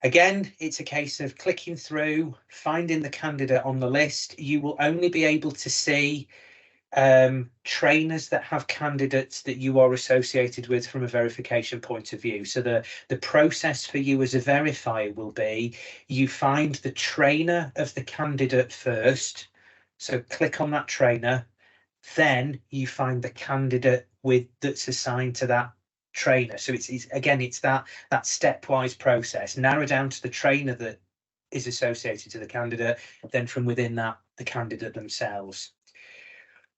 Again, it's a case of clicking through, finding the candidate on the list. You will only be able to see trainers that have candidates that you are associated with from a verification point of view. So the process for you as a verifier will be, you find the trainer of the candidate first. So click on that trainer, then you find the candidate that's assigned to that trainer. So it's that stepwise process. Narrow down to the trainer that is associated to the candidate, then from within that, the candidate themselves.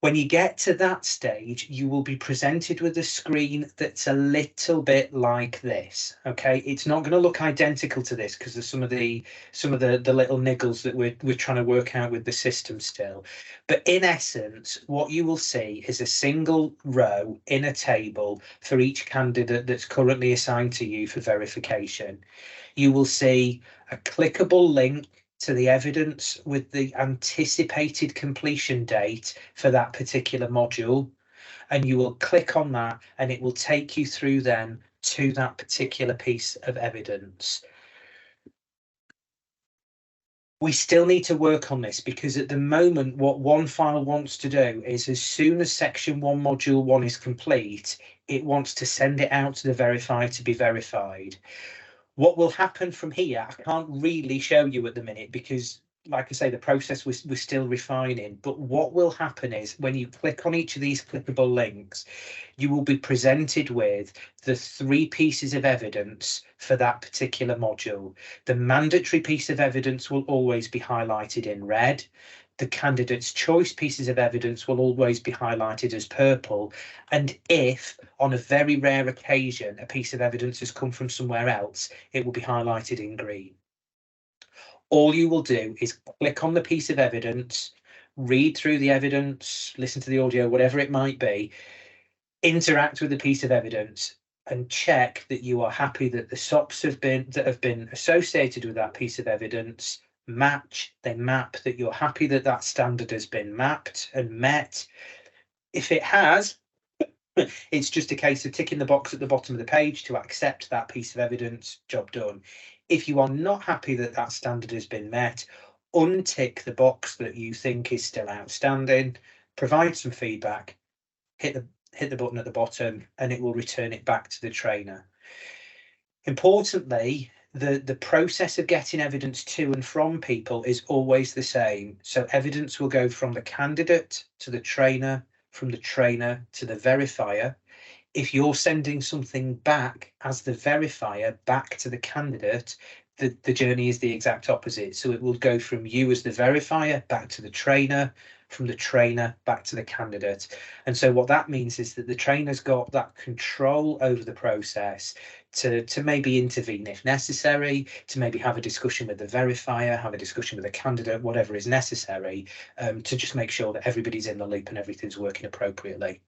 When you get to that stage, you will be presented with a screen that's a little bit like this. Okay, it's not going to look identical to this because there's some of the little niggles that we're trying to work out with the system still. But in essence, what you will see is a single row in a table for each candidate that's currently assigned to you for verification. You will see a clickable link to the evidence with the anticipated completion date for that particular module, and you will click on that and it will take you through then to that particular piece of evidence. We still need to work on this because at the moment what Onefile wants to do is, as soon as section 1 module 1 is complete, it wants to send it out to the verifier to be verified. What will happen from here, I can't really show you at the minute because, like I say, the process we're still refining. But what will happen is when you click on each of these clickable links, you will be presented with the 3 pieces of evidence for that particular module. The mandatory piece of evidence will always be highlighted in red. The candidate's choice pieces of evidence will always be highlighted as purple. And if, on a very rare occasion, a piece of evidence has come from somewhere else, it will be highlighted in green. All you will do is click on the piece of evidence, read through the evidence, listen to the audio, whatever it might be, interact with the piece of evidence, and check that you are happy that the SOPs that have been associated with that piece of evidence match. They map, that you're happy that that standard has been mapped and met. If it has, it's just a case of ticking the box at the bottom of the page to accept that piece of evidence. Job done. If you are not happy that that standard has been met, untick the box that you think is still outstanding, provide some feedback, hit the button at the bottom, and it will return it back to the trainer. Importantly, the process of getting evidence to and from people is always the same. So evidence will go from the candidate to the trainer, from the trainer to the verifier. If you're sending something back as the verifier back to the candidate, the journey is the exact opposite. So it will go from you as the verifier back to the trainer, from the trainer back to the candidate. And so what that means is that the trainer's got that control over the process to maybe intervene if necessary, to maybe have a discussion with the verifier, have a discussion with the candidate, whatever is necessary, to just make sure that everybody's in the loop and everything's working appropriately.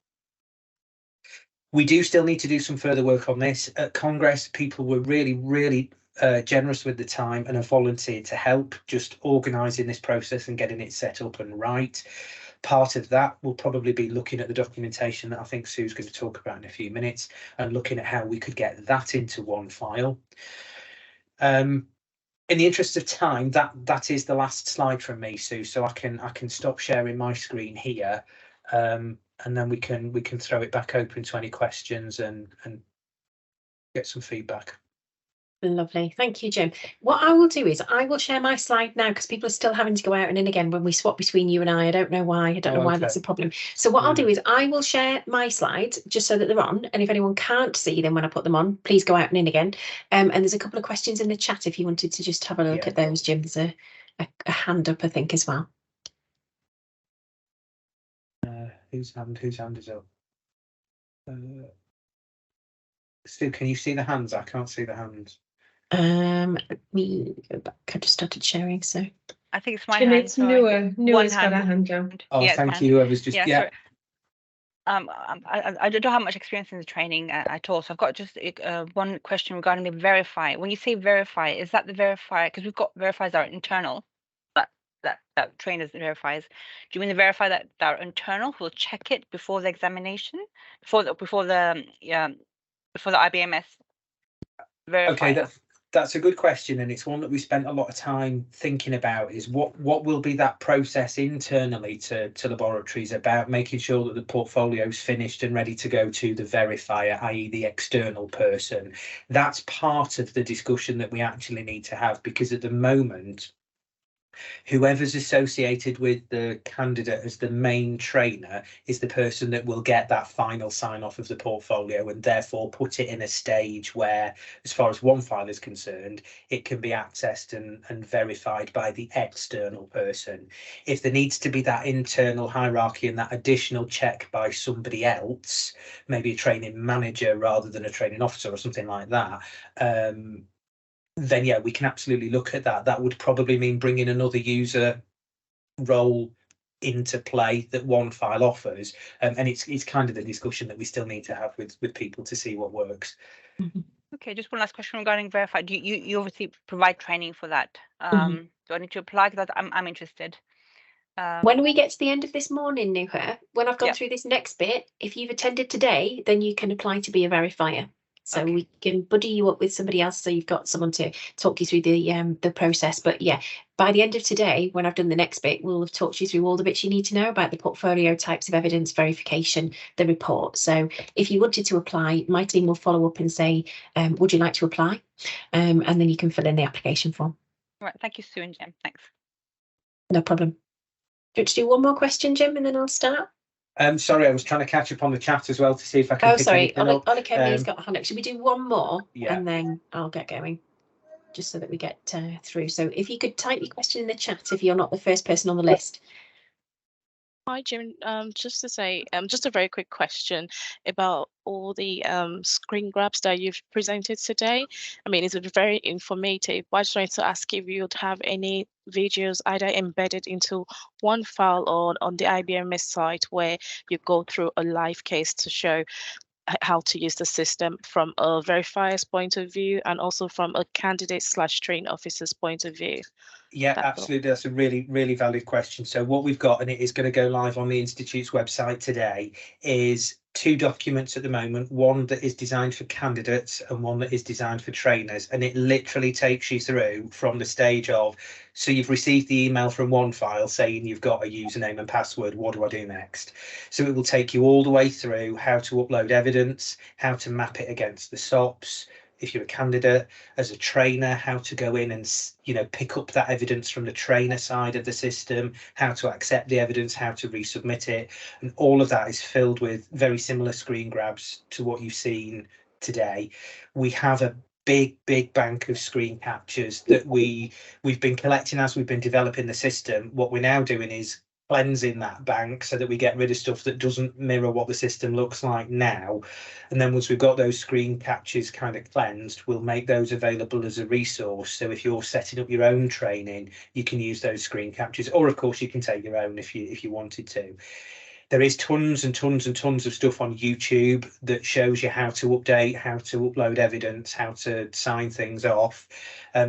We do still need to do some further work on this. At Congress, people were really generous with the time and have volunteered to help just organising this process and getting it set up and right. Part of that will probably be looking at the documentation that I think Sue's going to talk about in a few minutes, and looking at how we could get that into Onefile. In the interest of time, that is the last slide from me, Sue. So I can stop sharing my screen here, and then we can throw it back open to any questions and get some feedback. Lovely. Thank you, Jim. What I will do is I will share my slide now because people are still having to go out and in again when we swap between you and I. I don't know why. I don't know why that's a problem. So what I'll do is I will share my slides just so that they're on. And if anyone can't see them when I put them on, please go out and in again. And there's a couple of questions in the chat if you wanted to just have a look at those, Jim. There's a hand up, I think, as well. Whose hand is up? Stu, can you see the hands? I can't see the hands. Let me go back. I just started sharing, so I think it's my Jim, hand. it's Nua's got a hand down. Oh, thank you. Whoever's just Sorry. I don't have much experience in the training at all, so I've got just one question regarding the verify. When you say verify, is that the verifier? Because we've got verifiers that are internal, that trainers verifiers. Do you mean the verifier that are internal who will check it before the examination, before the IBMS verifier? Okay, that's a good question, and it's one that we spent a lot of time thinking about. Is what will be that process internally to laboratories about making sure that the portfolio is finished and ready to go to the verifier, i.e. the external person. That's part of the discussion that we actually need to have, because at the moment, whoever's associated with the candidate as the main trainer is the person that will get that final sign off of the portfolio and therefore put it in a stage where, as far as Onefile is concerned, it can be accessed and verified by the external person. If there needs to be that internal hierarchy and that additional check by somebody else, maybe a training manager rather than a training officer or something like that, then yeah, we can absolutely look at that. That would probably mean bringing another user role into play that Onefile offers, and it's kind of the discussion that we still need to have with people to see what works. Okay, just one last question regarding Verify. Do you obviously provide training for that? Do I need to apply? Because I'm interested. When we get to the end of this morning, Nuha, when I've gone through this next bit, if you've attended today, then you can apply to be a verifier. So we can buddy you up with somebody else, so you've got someone to talk you through the process. But yeah, by the end of today, when I've done the next bit, we'll have talked you through all the bits you need to know about the portfolio, types of evidence, verification, the report. So if you wanted to apply, my team will follow up and say, would you like to apply? And then you can fill in the application form. All right, thank you, Sue and Jim. Thanks. No problem. Do you want to do one more question, Jim, and then I'll start? Sorry, I was trying to catch up on the chat as well to see if I can. Oh, sorry, Olikemi's got a hand up. Should we do one more? Yeah. And then I'll get going, just so that we get through. So if you could type your question in the chat if you're not the first person on the list. Hi, Jim. Just to say, just a very quick question about all the screen grabs that you've presented today. I mean, it's very informative, but I just wanted to ask if you would have any videos either embedded into Onefile or on the IBMS site where you go through a live case to show how to use the system from a verifier's point of view and also from a candidate/train officer's point of view. Yeah, absolutely. That's a really, really valid question. So what we've got, and it is going to go live on the Institute's website today, is 2 documents at the moment, one that is designed for candidates and one that is designed for trainers. And it literally takes you through from the stage of, so you've received the email from Onefile saying you've got a username and password, what do I do next? So it will take you all the way through how to upload evidence, how to map it against the SOPs, if you're a candidate, as a trainer, how to go in and, you know, pick up that evidence from the trainer side of the system, how to accept the evidence, how to resubmit it. And all of that is filled with very similar screen grabs to what you've seen today. We have a big bank of screen captures that we've been collecting as we've been developing the system. What we're now doing is cleansing that bank so that we get rid of stuff that doesn't mirror what the system looks like now. And then once we've got those screen captures kind of cleansed, we'll make those available as a resource. So if you're setting up your own training, you can use those screen captures, or of course you can take your own if you wanted to. There is tons and tons and tons of stuff on YouTube that shows you how to update, how to upload evidence, how to sign things off.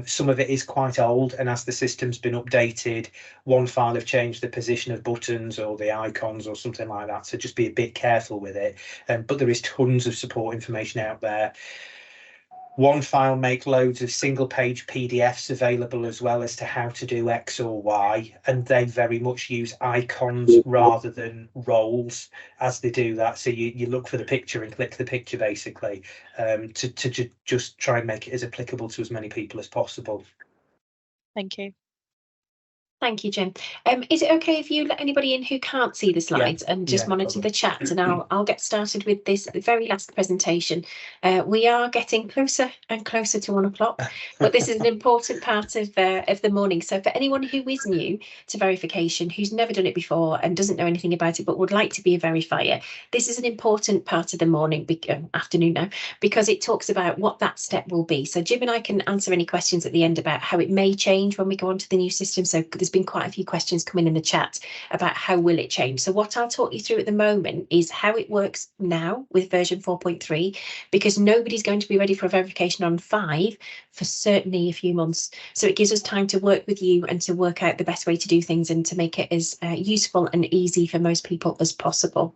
Some of it is quite old, and as the system's been updated, Onefile have changed the position of buttons or the icons or something like that, so just be a bit careful with it. But there is tons of support information out there. Onefile make loads of single page PDFs available as well as to how to do X or Y, and they very much use icons rather than roles as they do that. So you look for the picture and click the picture basically, to just try and make it as applicable to as many people as possible. Thank you. Thank you, Jim. Is it okay if you let anybody in who can't see the slides and just monitor the chat, and I'll get started with this very last presentation. We are getting closer and closer to 1 o'clock, but this is an important part of the morning. So for anyone who is new to verification, who's never done it before and doesn't know anything about it but would like to be a verifier, this is an important part of the morning, afternoon now, because it talks about what that step will be. So Jim and I can answer any questions at the end about how it may change when we go on to the new system. So there's been quite a few questions coming in the chat about how will it change. So what I'll talk you through at the moment is how it works now with version 4.3, because nobody's going to be ready for a verification on 5 for certainly a few months. So it gives us time to work with you and to work out the best way to do things and to make it as useful and easy for most people as possible.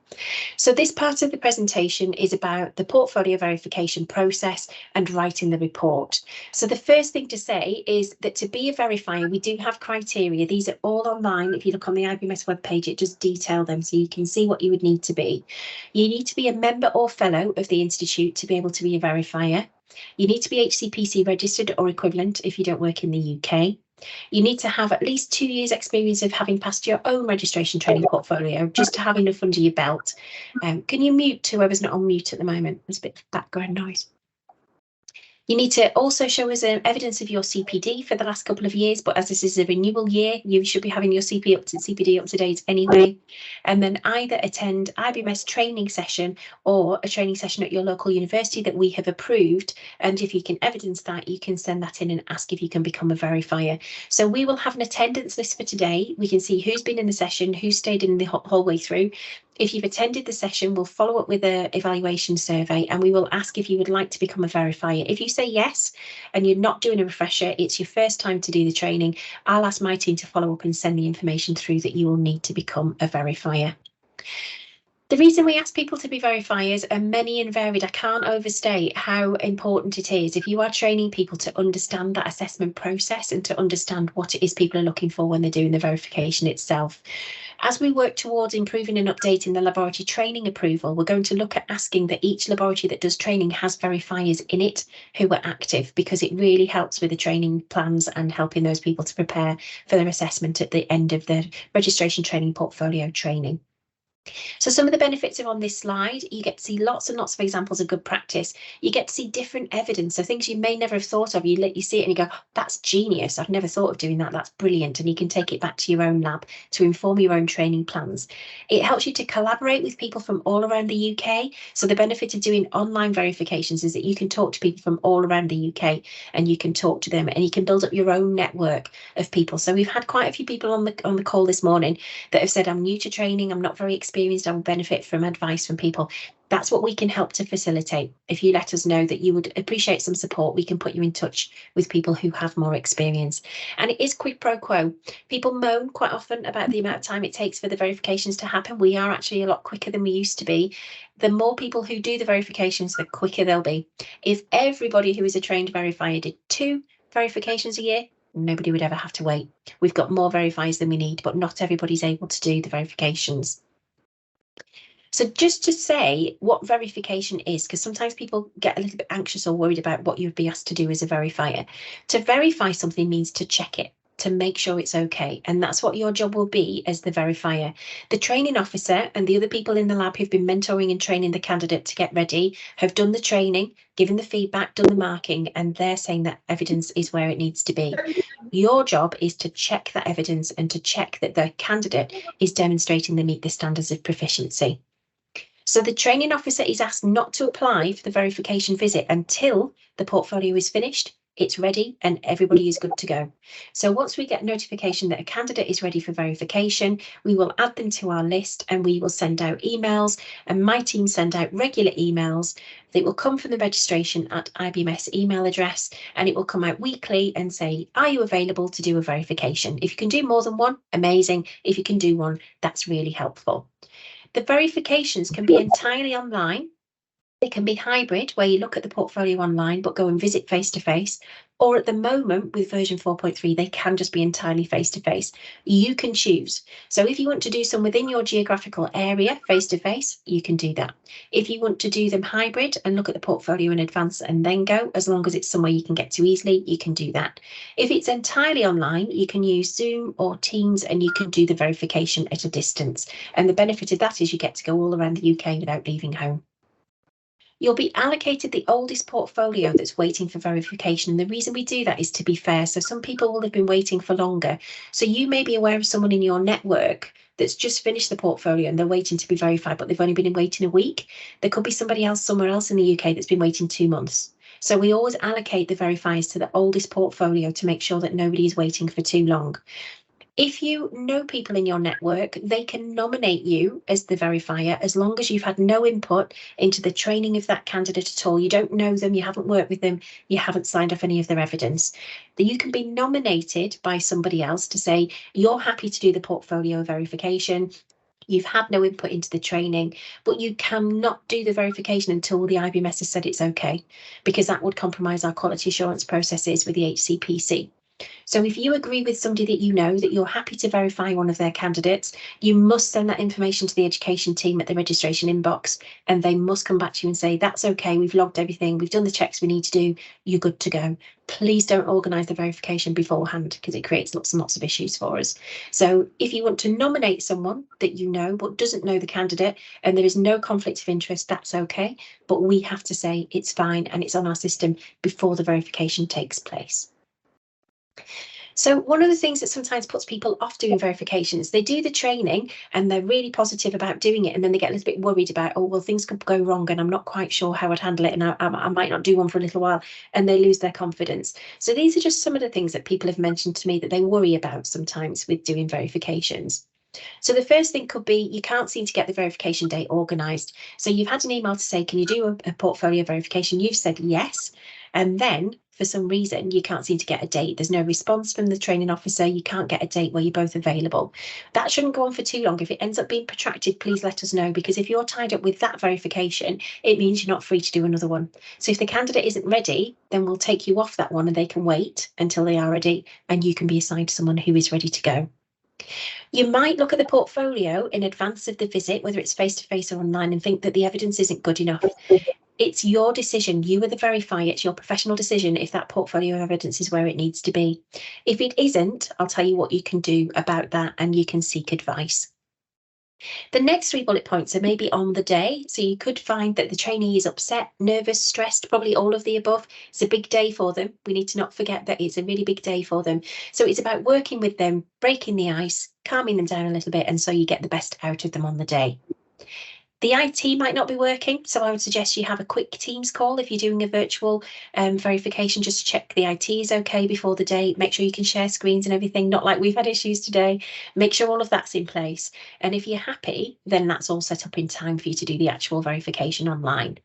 So this part of the presentation is about the portfolio verification process and writing the report. So the first thing to say is that to be a verifier, we do have criteria. These are all online. If you look on the IBMS webpage, it does detail them so you can see what you would need to be. You need to be a member or fellow of the Institute to be able to be a verifier. You need to be HCPC registered or equivalent if you don't work in the UK. You need to have at least 2 years experience of having passed your own registration training portfolio, just to have enough under your belt. Can you mute whoever's not on mute at the moment? There's a bit of background noise. You need to also show us evidence of your CPD for the last couple of years, but as this is a renewal year, you should be having your CPD up to date anyway. And then either attend IBMS training session or a training session at your local university that we have approved. And if you can evidence that, you can send that in and ask if you can become a verifier. So we will have an attendance list for today. We can see who's been in the session, who stayed in the whole way through. If you've attended the session, we'll follow up with an evaluation survey and we will ask if you would like to become a verifier. If you say yes and you're not doing a refresher, it's your first time to do the training, I'll ask my team to follow up and send the information through that you will need to become a verifier. The reason we ask people to be verifiers are many and varied. I can't overstate how important it is if you are training people to understand that assessment process and to understand what it is people are looking for when they're doing the verification itself. As we work towards improving and updating the laboratory training approval, we're going to look at asking that each laboratory that does training has verifiers in it who are active, because it really helps with the training plans and helping those people to prepare for their assessment at the end of their registration training portfolio training. So some of the benefits are on this slide. You get to see lots and lots of examples of good practice. You get to see different evidence, so things you may never have thought of. You see it and you go, that's genius. I've never thought of doing that. That's brilliant. And you can take it back to your own lab to inform your own training plans. It helps you to collaborate with people from all around the UK. So the benefit of doing online verifications is that you can talk to people from all around the UK and you can talk to them and you can build up your own network of people. So we've had quite a few people on the call this morning that have said, I'm new to training, I'm not very experienced, I will benefit from advice from people. That's what we can help to facilitate. If you let us know that you would appreciate some support, we can put you in touch with people who have more experience. And it is quid pro quo. People moan quite often about the amount of time it takes for the verifications to happen. We are actually a lot quicker than we used to be. The more people who do the verifications, the quicker they'll be. If everybody who is a trained verifier did 2 verifications a year, nobody would ever have to wait. We've got more verifiers than we need, but not everybody's able to do the verifications. So just to say what verification is, because sometimes people get a little bit anxious or worried about what you'd be asked to do as a verifier. To verify something means to check it, to make sure it's okay. And that's what your job will be as the verifier. The training officer and the other people in the lab who've been mentoring and training the candidate to get ready have done the training, given the feedback, done the marking, and they're saying that evidence is where it needs to be. Your job is to check that evidence and to check that the candidate is demonstrating they meet the standards of proficiency. So the training officer is asked not to apply for the verification visit until the portfolio is finished, it's ready, and everybody is good to go. So once we get notification that a candidate is ready for verification, we will add them to our list and we will send out emails, and my team send out regular emails. They will come from the registration at IBMS email address, and it will come out weekly and say, are you available to do a verification? If you can do more than one, amazing. If you can do one, that's really helpful. The verifications can be entirely online. They can be hybrid, where you look at the portfolio online but go and visit face-to-face, or at the moment with version 4.3, they can just be entirely face-to-face. You can choose. So if you want to do some within your geographical area face-to-face, you can do that. If you want to do them hybrid and look at the portfolio in advance and then go, as long as it's somewhere you can get to easily, you can do that. If it's entirely online, you can use Zoom or Teams and you can do the verification at a distance. And the benefit of that is you get to go all around the UK without leaving home. You'll be allocated the oldest portfolio that's waiting for verification. And the reason we do that is to be fair. So some people will have been waiting for longer. So you may be aware of someone in your network that's just finished the portfolio and they're waiting to be verified, but they've only been waiting a week. There could be somebody else somewhere else in the UK that's been waiting 2 months. So we always allocate the verifiers to the oldest portfolio to make sure that nobody is waiting for too long. If you know people in your network, they can nominate you as the verifier as long as you've had no input into the training of that candidate at all. You don't know them, you haven't worked with them, you haven't signed off any of their evidence. That you can be nominated by somebody else to say, you're happy to do the portfolio verification. You've had no input into the training, but you cannot do the verification until the IBMS has said it's okay, because that would compromise our quality assurance processes with the HCPC. So if you agree with somebody that you know that you're happy to verify one of their candidates, you must send that information to the education team at the registration inbox, and they must come back to you and say, that's okay, we've logged everything, we've done the checks we need to do, you're good to go. Please don't organise the verification beforehand because it creates lots and lots of issues for us. So if you want to nominate someone that you know but doesn't know the candidate and there is no conflict of interest, that's okay. But we have to say it's fine and it's on our system before the verification takes place. So one of the things that sometimes puts people off doing verifications, they do the training and they're really positive about doing it, and then they get a little bit worried about, oh, well, things could go wrong and I'm not quite sure how I'd handle it, and I might not do one for a little while, and they lose their confidence. So these are just some of the things that people have mentioned to me that they worry about sometimes with doing verifications. So the first thing could be you can't seem to get the verification date organised. So you've had an email to say, can you do a portfolio verification? You've said yes, and then for some reason you can't seem to get a date. There's no response from the training officer. You can't get a date where you're both available. That shouldn't go on for too long. If it ends up being protracted, please let us know, because if you're tied up with that verification, it means you're not free to do another one. So if the candidate isn't ready, then we'll take you off that one and they can wait until they are ready and you can be assigned to someone who is ready to go. You might look at the portfolio in advance of the visit, whether it's face-to-face or online, and think that the evidence isn't good enough. It's your decision. You are the verifier. It's your professional decision if that portfolio of evidence is where it needs to be. If it isn't, I'll tell you what you can do about that, and you can seek advice. The next 3 bullet points are maybe on the day. So you could find that the trainee is upset, nervous, stressed, probably all of the above. It's a big day for them. We need to not forget that it's a really big day for them. So it's about working with them, breaking the ice, calming them down a little bit, and so you get the best out of them on the day. The IT might not be working, so I would suggest you have a quick Teams call if you're doing a virtual verification, just to check the IT is okay before the day. Make sure you can share screens and everything, not like we've had issues today. Make sure all of that's in place. And if you're happy, then that's all set up in time for you to do the actual verification online.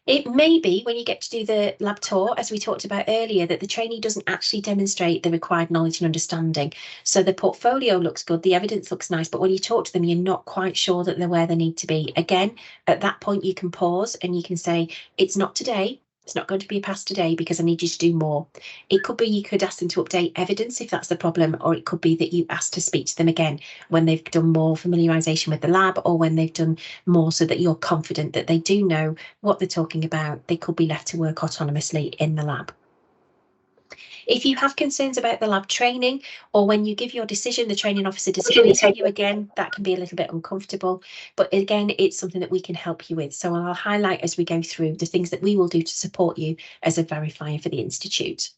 It may be when you get to do the lab tour, as we talked about earlier, that the trainee doesn't actually demonstrate the required knowledge and understanding. So the portfolio looks good, the evidence looks nice, but when you talk to them, you're not quite sure that they're where they need to be. Again, at that point, you can pause and you can say, it's not today. It's not going to be a pass today because I need you to do more. It could be you could ask them to update evidence if that's the problem, or it could be that you ask to speak to them again when they've done more familiarisation with the lab, or when they've done more so that you're confident that they do know what they're talking about. They could be left to work autonomously in the lab. If you have concerns about the lab training, or when you give your decision, the training officer disagrees with you again, that can be a little bit uncomfortable. But again, it's something that we can help you with. So I'll highlight as we go through the things that we will do to support you as a verifier for the Institute.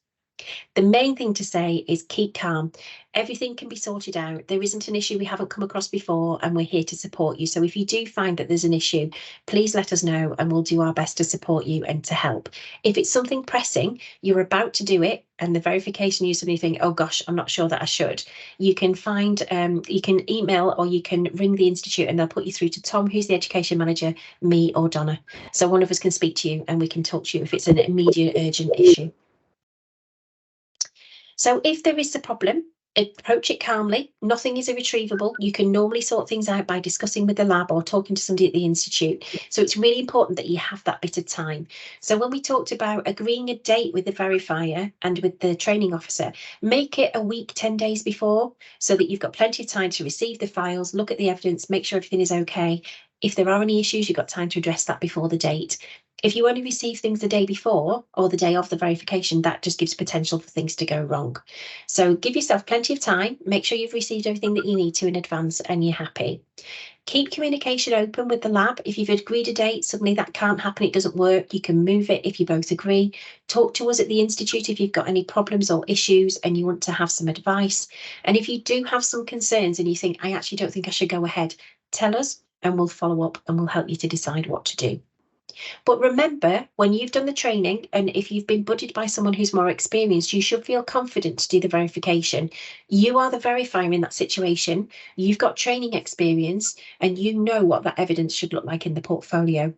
The main thing to say is keep calm. Everything can be sorted out. There isn't an issue we haven't come across before, and we're here to support you. So if you do find that there's an issue, please let us know and we'll do our best to support you and to help. If it's something pressing, you're about to do it, and the verification, you suddenly think, oh gosh, I'm not sure that I should. You can find, you can email or you can ring the Institute and they'll put you through to Tom, who's the education manager, me or Donna. So one of us can speak to you and we can talk to you if it's an immediate urgent issue. So if there is a problem, Approach it calmly. Nothing is irretrievable. You can normally sort things out by discussing with the lab or talking to somebody at the institute. So it's really important that you have that bit of time. So when we talked about agreeing a date with the verifier and with the training officer, make it a week, 10 days before, so that you've got plenty of time to receive the files, look at the evidence, make sure everything is okay. If there are any issues, you've got time to address that before the date. If you only receive things the day before or the day of the verification, that just gives potential for things to go wrong. So give yourself plenty of time, make sure you've received everything that you need to in advance and you're happy. Keep communication open with the lab. If you've agreed a date, suddenly that can't happen, it doesn't work, you can move it if you both agree. Talk to us at the institute if you've got any problems or issues and you want to have some advice. And if you do have some concerns and you think, I actually don't think I should go ahead, tell us and we'll follow up and we'll help you to decide what to do. But remember, when you've done the training and if you've been buddied by someone who's more experienced, you should feel confident to do the verification. You are the verifier in that situation. You've got training experience and you know what that evidence should look like in the portfolio.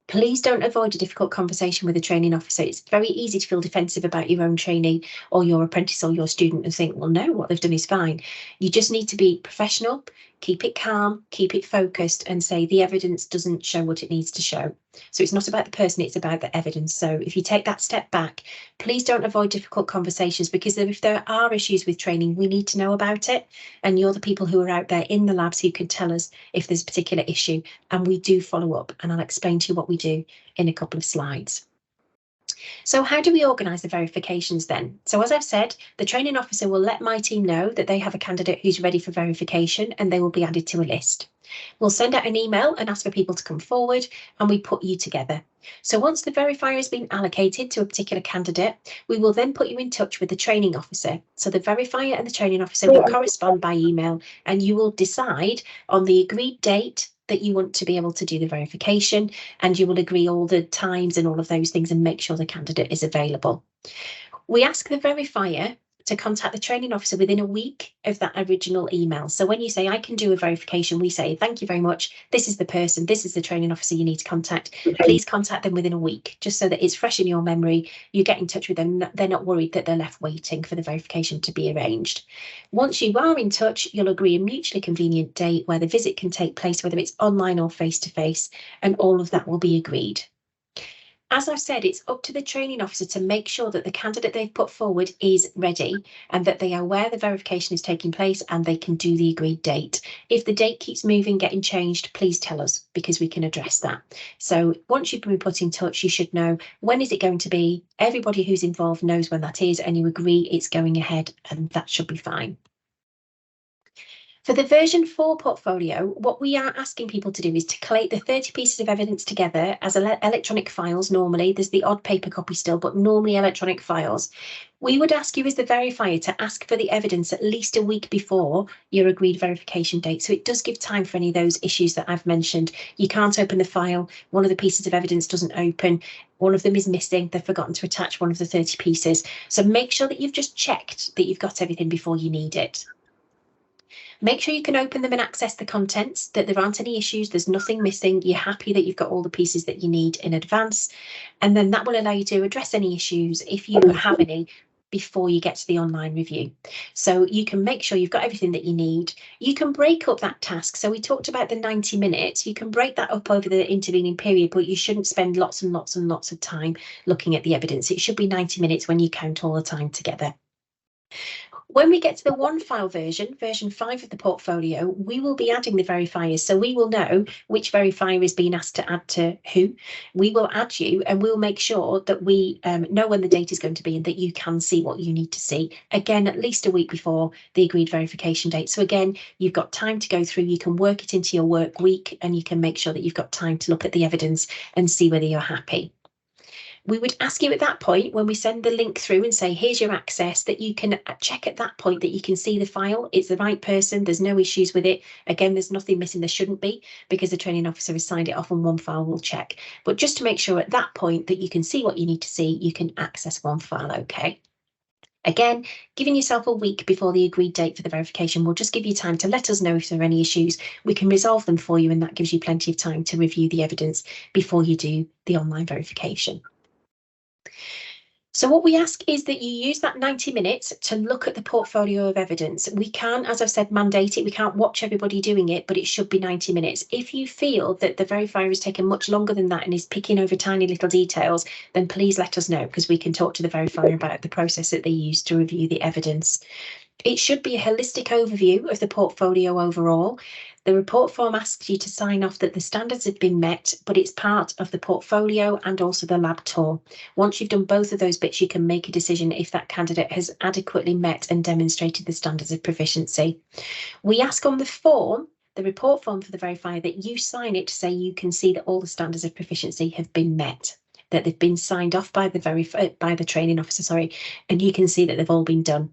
Please don't avoid a difficult conversation with a training officer. It's very easy to feel defensive about your own trainee or your apprentice or your student and think, well, no, what they've done is fine. You just need to be professional, keep it calm, keep it focused and say the evidence doesn't show what it needs to show. So it's not about the person, it's about the evidence. So if you take that step back, please don't avoid difficult conversations because if there are issues with training, we need to know about it. And you're the people who are out there in the labs who can tell us if there's a particular issue. And we do follow up and I'll explain to you what we do in a couple of slides. So how do we organise the verifications then? So as I've said, the training officer will let my team know that they have a candidate who's ready for verification and they will be added to a list. We'll send out an email and ask for people to come forward and we put you together. So once the verifier has been allocated to a particular candidate, we will then put you in touch with the training officer. So the verifier and the training officer will correspond by email and you will decide on the agreed date that you want to be able to do the verification and you will agree all the times and all of those things and make sure the candidate is available. We ask the verifier to contact the training officer within a week of that original email. So when you say, I can do a verification, we say, thank you very much. This is the person, this is the training officer you need to contact. Please contact them within a week, just so that it's fresh in your memory. You get in touch with them. They're not worried that they're left waiting for the verification to be arranged. Once you are in touch, you'll agree a mutually convenient date where the visit can take place, whether it's online or face-to-face, and all of that will be agreed. As I've said, it's up to the training officer to make sure that the candidate they've put forward is ready and that they are aware the verification is taking place and they can do the agreed date. If the date keeps moving, getting changed, please tell us because we can address that. So once you've been put in touch, you should know when is it going to be. Everybody who's involved knows when that is and you agree it's going ahead and that should be fine. For the version 4 portfolio, what we are asking people to do is to collate the 30 pieces of evidence together as electronic files. Normally, there's the odd paper copy still, but normally electronic files. We would ask you as the verifier to ask for the evidence at least a week before your agreed verification date. So it does give time for any of those issues that I've mentioned. You can't open the file, one of the pieces of evidence doesn't open, one of them is missing, they've forgotten to attach one of the 30 pieces. So make sure that you've just checked that you've got everything before you need it. Make sure you can open them and access the contents, that there aren't any issues, there's nothing missing, you're happy that you've got all the pieces that you need in advance, and then that will allow you to address any issues if you have any before you get to the online review. So you can make sure you've got everything that you need. You can break up that task. So we talked about the 90 minutes, you can break that up over the intervening period, but you shouldn't spend lots and lots and lots of time looking at the evidence. It should be 90 minutes when you count all the time together. When we get to the Onefile version, version 5 of the portfolio, we will be adding the verifiers. So we will know which verifier is being asked to add to who. We will add you and we'll make sure that we know when the date is going to be and that you can see what you need to see. Again, at least a week before the agreed verification date. So again, you've got time to go through, you can work it into your work week and you can make sure that you've got time to look at the evidence and see whether you're happy. We would ask you at that point, when we send the link through and say, here's your access, that you can check at that point that you can see the file. It's the right person. There's no issues with it. Again, there's nothing missing. There shouldn't be because the training officer has signed it off and Onefile will check. But just to make sure at that point that you can see what you need to see, you can access Onefile, okay? Again, giving yourself a week before the agreed date for the verification will just give you time to let us know if there are any issues. We can resolve them for you and that gives you plenty of time to review the evidence before you do the online verification. So what we ask is that you use that 90 minutes to look at the portfolio of evidence. We can't, as I've said, mandate it. We can't watch everybody doing it, but it should be 90 minutes. If you feel that the verifier is taking much longer than that and is picking over tiny little details, then please let us know, because we can talk to the verifier about the process that they use to review the evidence. It should be a holistic overview of the portfolio overall. The report form asks you to sign off that the standards have been met, but it's part of the portfolio and also the lab tour. Once you've done both of those bits, you can make a decision if that candidate has adequately met and demonstrated the standards of proficiency. We ask on the form, the report form for the verifier, that you sign it to say you can see that all the standards of proficiency have been met, that they've been signed off by the training officer, and you can see that they've all been done.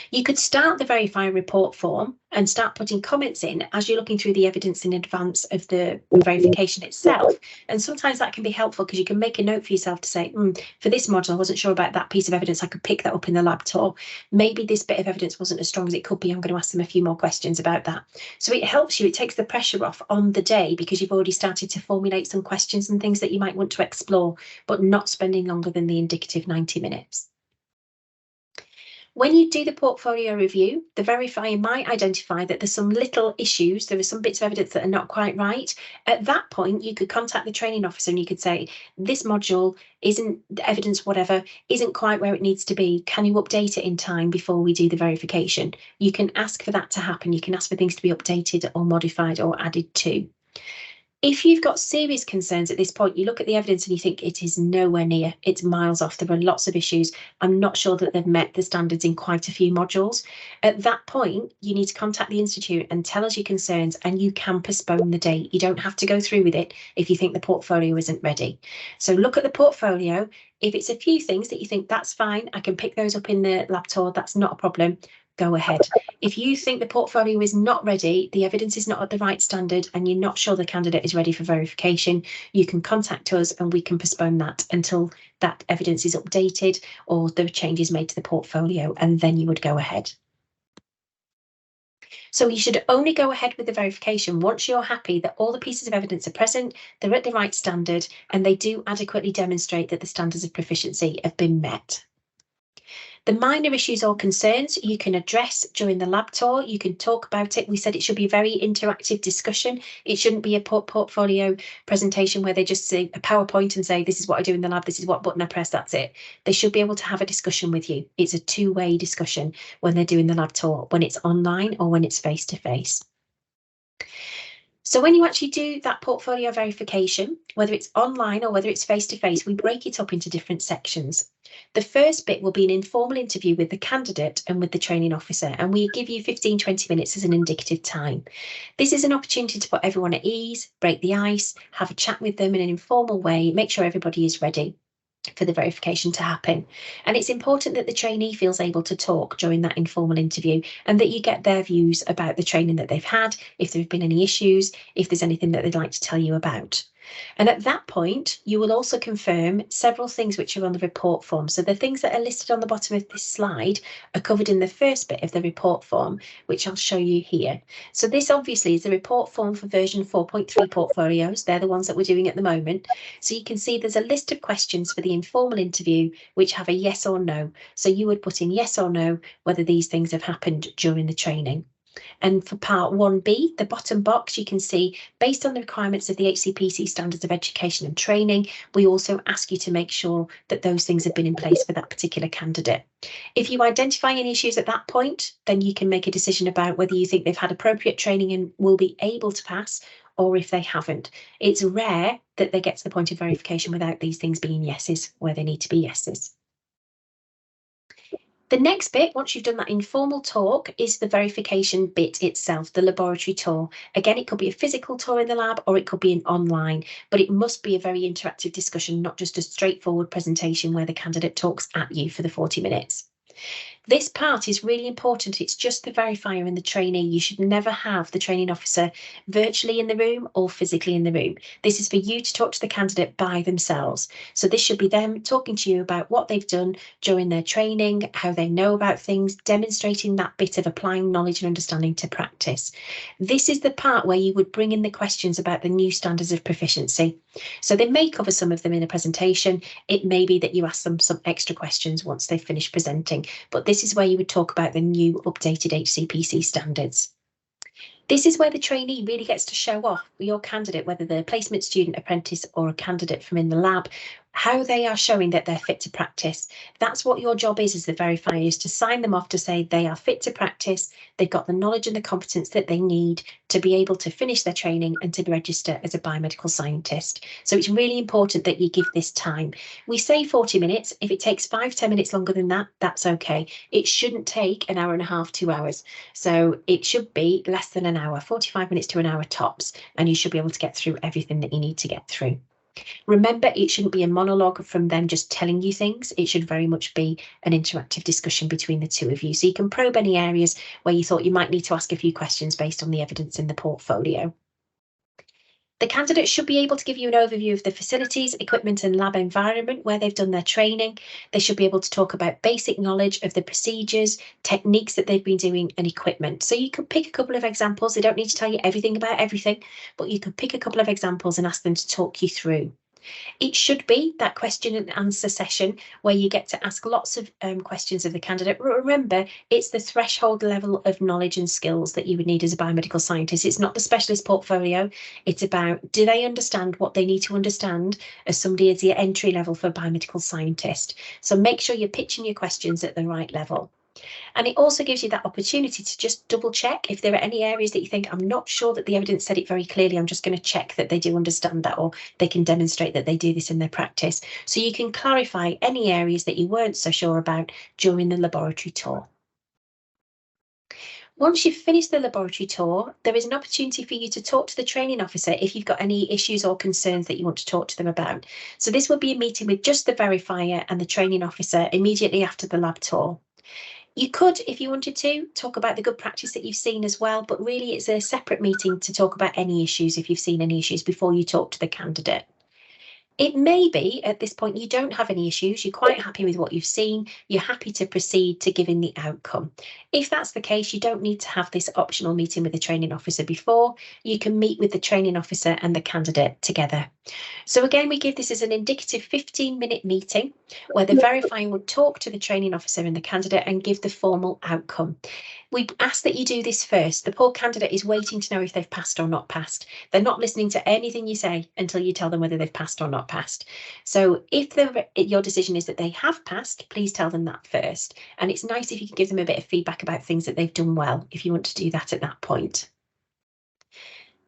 You could start the verifier report form and start putting comments in as you're looking through the evidence in advance of the verification itself. And sometimes that can be helpful, because you can make a note for yourself to say, for this module, I wasn't sure about that piece of evidence. I could pick that up in the lab tour. Maybe this bit of evidence wasn't as strong as it could be. I'm going to ask them a few more questions about that. So it helps you. It takes the pressure off on the day, because you've already started to formulate some questions and things that you might want to explore, but not spending longer than the indicative 90 minutes. When you do the portfolio review, the verifier might identify that there's some little issues, there are some bits of evidence that are not quite right. At that point, you could contact the training officer and you could say, this module isn't, evidence whatever, isn't quite where it needs to be. Can you update it in time before we do the verification? You can ask for that to happen. You can ask for things to be updated or modified or added to. If you've got serious concerns at this point, you look at the evidence and you think it is nowhere near, it's miles off, there are lots of issues, I'm not sure that they've met the standards in quite a few modules. At that point, you need to contact the Institute and tell us your concerns, and you can postpone the date. You don't have to go through with it if you think the portfolio isn't ready. So look at the portfolio. If it's a few things that you think that's fine, I can pick those up in the lab tour, that's not a problem, go ahead. If you think the portfolio is not ready, the evidence is not at the right standard, and you're not sure the candidate is ready for verification, you can contact us and we can postpone that until that evidence is updated or the changes made to the portfolio, and then you would go ahead. So you should only go ahead with the verification once you're happy that all the pieces of evidence are present, they're at the right standard, and they do adequately demonstrate that the standards of proficiency have been met. The minor issues or concerns you can address during the lab tour. You can talk about it. We said it should be a very interactive discussion. It shouldn't be a portfolio presentation where they just see a PowerPoint and say, this is what I do in the lab, this is what button I press, that's it. They should be able to have a discussion with you. It's a two-way discussion when they're doing the lab tour, when it's online or when it's face-to-face. So when you actually do that portfolio verification, whether it's online or whether it's face-to-face, we break it up into different sections. The first bit will be an informal interview with the candidate and with the training officer, and we give you 15-20 minutes as an indicative time. This is an opportunity to put everyone at ease, break the ice, have a chat with them in an informal way, make sure everybody is ready for the verification to happen. And it's important that the trainee feels able to talk during that informal interview, and that you get their views about the training that they've had, if there have been any issues, if there's anything that they'd like to tell you about. And at that point, you will also confirm several things which are on the report form. So the things that are listed on the bottom of this slide are covered in the first bit of the report form, which I'll show you here. So this obviously is the report form for version 4.3 portfolios. They're the ones that we're doing at the moment. So you can see there's a list of questions for the informal interview which have a yes or no. So you would put in yes or no whether these things have happened during the training. And for part 1B, the bottom box, you can see, based on the requirements of the HCPC Standards of Education and Training, we also ask you to make sure that those things have been in place for that particular candidate. If you identify any issues at that point, then you can make a decision about whether you think they've had appropriate training and will be able to pass, or if they haven't. It's rare that they get to the point of verification without these things being yeses where they need to be yeses. The next bit, once you've done that informal talk, is the verification bit itself, the laboratory tour. Again, it could be a physical tour in the lab or it could be an online, but it must be a very interactive discussion, not just a straightforward presentation where the candidate talks at you for the 40 minutes. This part is really important. It's just the verifier and the trainee. You should never have the training officer virtually in the room or physically in the room. This is for you to talk to the candidate by themselves. So this should be them talking to you about what they've done during their training, how they know about things, demonstrating that bit of applying knowledge and understanding to practice. This is the part where you would bring in the questions about the new standards of proficiency. So they may cover some of them in a presentation. It may be that you ask them some extra questions once they've finished presenting, but this is where you would talk about the new updated HCPC standards. This is where the trainee really gets to show off your candidate, whether they're a placement student, apprentice, or a candidate from in the lab, how they are showing that they're fit to practice. That's what your job is as the verifier, is to sign them off to say they are fit to practice, they've got the knowledge and the competence that they need to be able to finish their training and to register as a biomedical scientist. So it's really important that you give this time. We say 40 minutes. If it takes 5-10 minutes longer than that, that's okay. It shouldn't take an hour and a half, 2 hours. So it should be less than an hour, 45 minutes to an hour tops, and you should be able to get through everything that you need to get through. Remember, it shouldn't be a monologue from them just telling you things. It should very much be an interactive discussion between the two of you. So you can probe any areas where you thought you might need to ask a few questions based on the evidence in the portfolio. The candidate should be able to give you an overview of the facilities, equipment and lab environment where they've done their training. They should be able to talk about basic knowledge of the procedures, techniques that they've been doing and equipment. So you could pick a couple of examples. They don't need to tell you everything about everything, but you could pick a couple of examples and ask them to talk you through. It should be that question and answer session where you get to ask lots of questions of the candidate. Remember, it's the threshold level of knowledge and skills that you would need as a biomedical scientist. It's not the specialist portfolio. It's about, do they understand what they need to understand as somebody at the entry level for a biomedical scientist? So make sure you're pitching your questions at the right level. And it also gives you that opportunity to just double check if there are any areas that you think, I'm not sure that the evidence said it very clearly. I'm just going to check that they do understand that, or they can demonstrate that they do this in their practice. So you can clarify any areas that you weren't so sure about during the laboratory tour. Once you've finished the laboratory tour, there is an opportunity for you to talk to the training officer if you've got any issues or concerns that you want to talk to them about. So this will be a meeting with just the verifier and the training officer immediately after the lab tour. You could, if you wanted to, talk about the good practice that you've seen as well, but really it's a separate meeting to talk about any issues if you've seen any issues before you talk to the candidate. It may be at this point you don't have any issues, you're quite happy with what you've seen, you're happy to proceed to giving the outcome. If that's the case, you don't need to have this optional meeting with the training officer before. You can meet with the training officer and the candidate together. So again, we give this as an indicative 15-minute meeting where the verifier would talk to the training officer and the candidate and give the formal outcome. We ask that you do this first. The poor candidate is waiting to know if they've passed or not passed. They're not listening to anything you say until you tell them whether they've passed or not passed. So if your decision is that they have passed, please tell them that first. And it's nice if you can give them a bit of feedback about things that they've done well, if you want to do that at that point.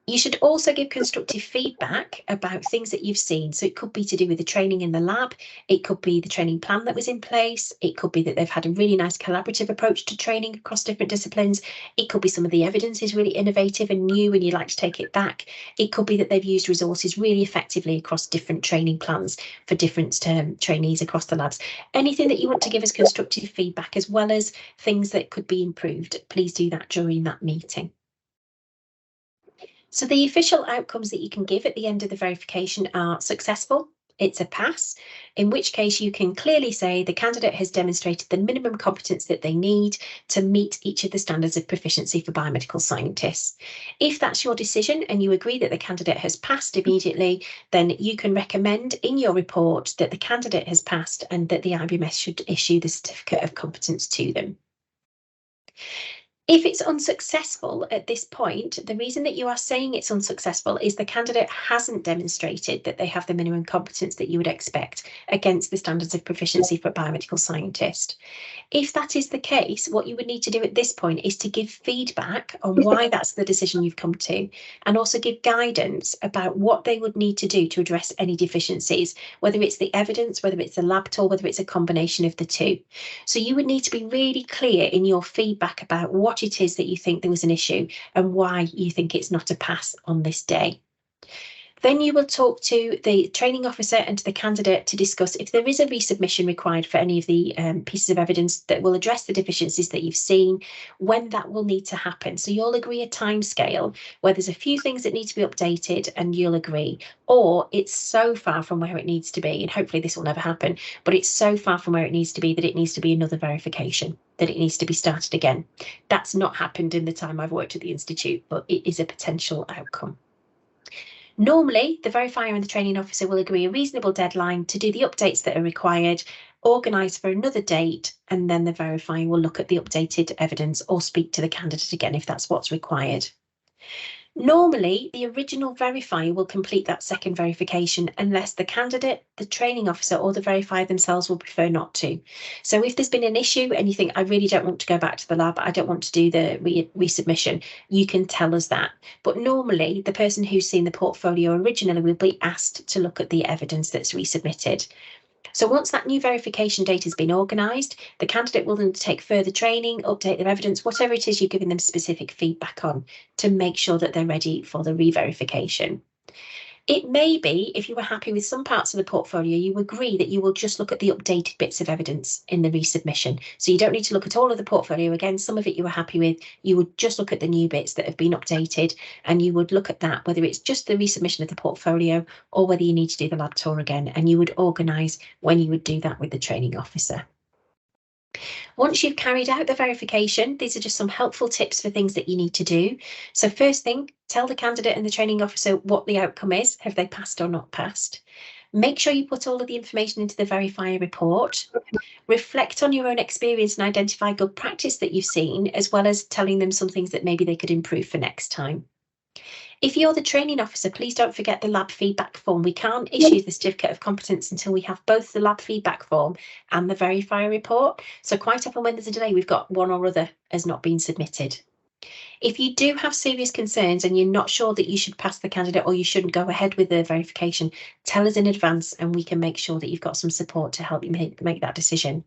You should also give constructive feedback about things that you've seen. So it could be to do with the training in the lab. It could be the training plan that was in place. It could be that they've had a really nice collaborative approach to training across different disciplines. It could be some of the evidence is really innovative and new and you'd like to take it back. It could be that they've used resources really effectively across different training plans for different trainees across the labs. Anything that you want to give as constructive feedback, as well as things that could be improved, please do that during that meeting. So the official outcomes that you can give at the end of the verification are successful, it's a pass, in which case you can clearly say the candidate has demonstrated the minimum competence that they need to meet each of the standards of proficiency for biomedical scientists. If that's your decision and you agree that the candidate has passed immediately, then you can recommend in your report that the candidate has passed and that the IBMS should issue the certificate of competence to them. If it's unsuccessful at this point, the reason that you are saying it's unsuccessful is the candidate hasn't demonstrated that they have the minimum competence that you would expect against the standards of proficiency for a biomedical scientist. If that is the case, what you would need to do at this point is to give feedback on why that's the decision you've come to, and also give guidance about what they would need to do to address any deficiencies, whether it's the evidence, whether it's the lab tool, whether it's a combination of the two. So you would need to be really clear in your feedback about what it is that you think there was an issue and why you think it's not a pass on this day. Then you will talk to the training officer and to the candidate to discuss if there is a resubmission required for any of the pieces of evidence that will address the deficiencies that you've seen, when that will need to happen. So you'll agree a timescale where there's a few things that need to be updated and you'll agree, or it's so far from where it needs to be, and hopefully this will never happen, but it's so far from where it needs to be that it needs to be another verification, that it needs to be started again. That's not happened in the time I've worked at the Institute, but it is a potential outcome. Normally, the verifier and the training officer will agree a reasonable deadline to do the updates that are required, organise for another date, and then the verifier will look at the updated evidence or speak to the candidate again if that's what's required. Normally, the original verifier will complete that second verification unless the candidate, the training officer, or the verifier themselves will prefer not to. So if there's been an issue and you think, I really don't want to go back to the lab, I don't want to do the resubmission, you can tell us that. But normally, the person who's seen the portfolio originally will be asked to look at the evidence that's resubmitted. So once that new verification date has been organised, the candidate will then take further training, update their evidence, whatever it is you're giving them specific feedback on, to make sure that they're ready for the re-verification. It may be, if you were happy with some parts of the portfolio, you agree that you will just look at the updated bits of evidence in the resubmission. So you don't need to look at all of the portfolio again. Some of it you were happy with, you would just look at the new bits that have been updated, and you would look at that, whether it's just the resubmission of the portfolio or whether you need to do the lab tour again, and you would organise when you would do that with the training officer. Once you've carried out the verification, these are just some helpful tips for things that you need to do. So first thing, tell the candidate and the training officer what the outcome is. Have they passed or not passed? Make sure you put all of the information into the verifier report. Reflect on your own experience and identify good practice that you've seen, as well as telling them some things that maybe they could improve for next time. If you're the training officer, please don't forget the lab feedback form. We can't issue the certificate of competence until we have both the lab feedback form and the verifier report. So quite often when there's a delay, we've got one or other has not been submitted. If you do have serious concerns and you're not sure that you should pass the candidate or you shouldn't go ahead with the verification, tell us in advance and we can make sure that you've got some support to help you make that decision.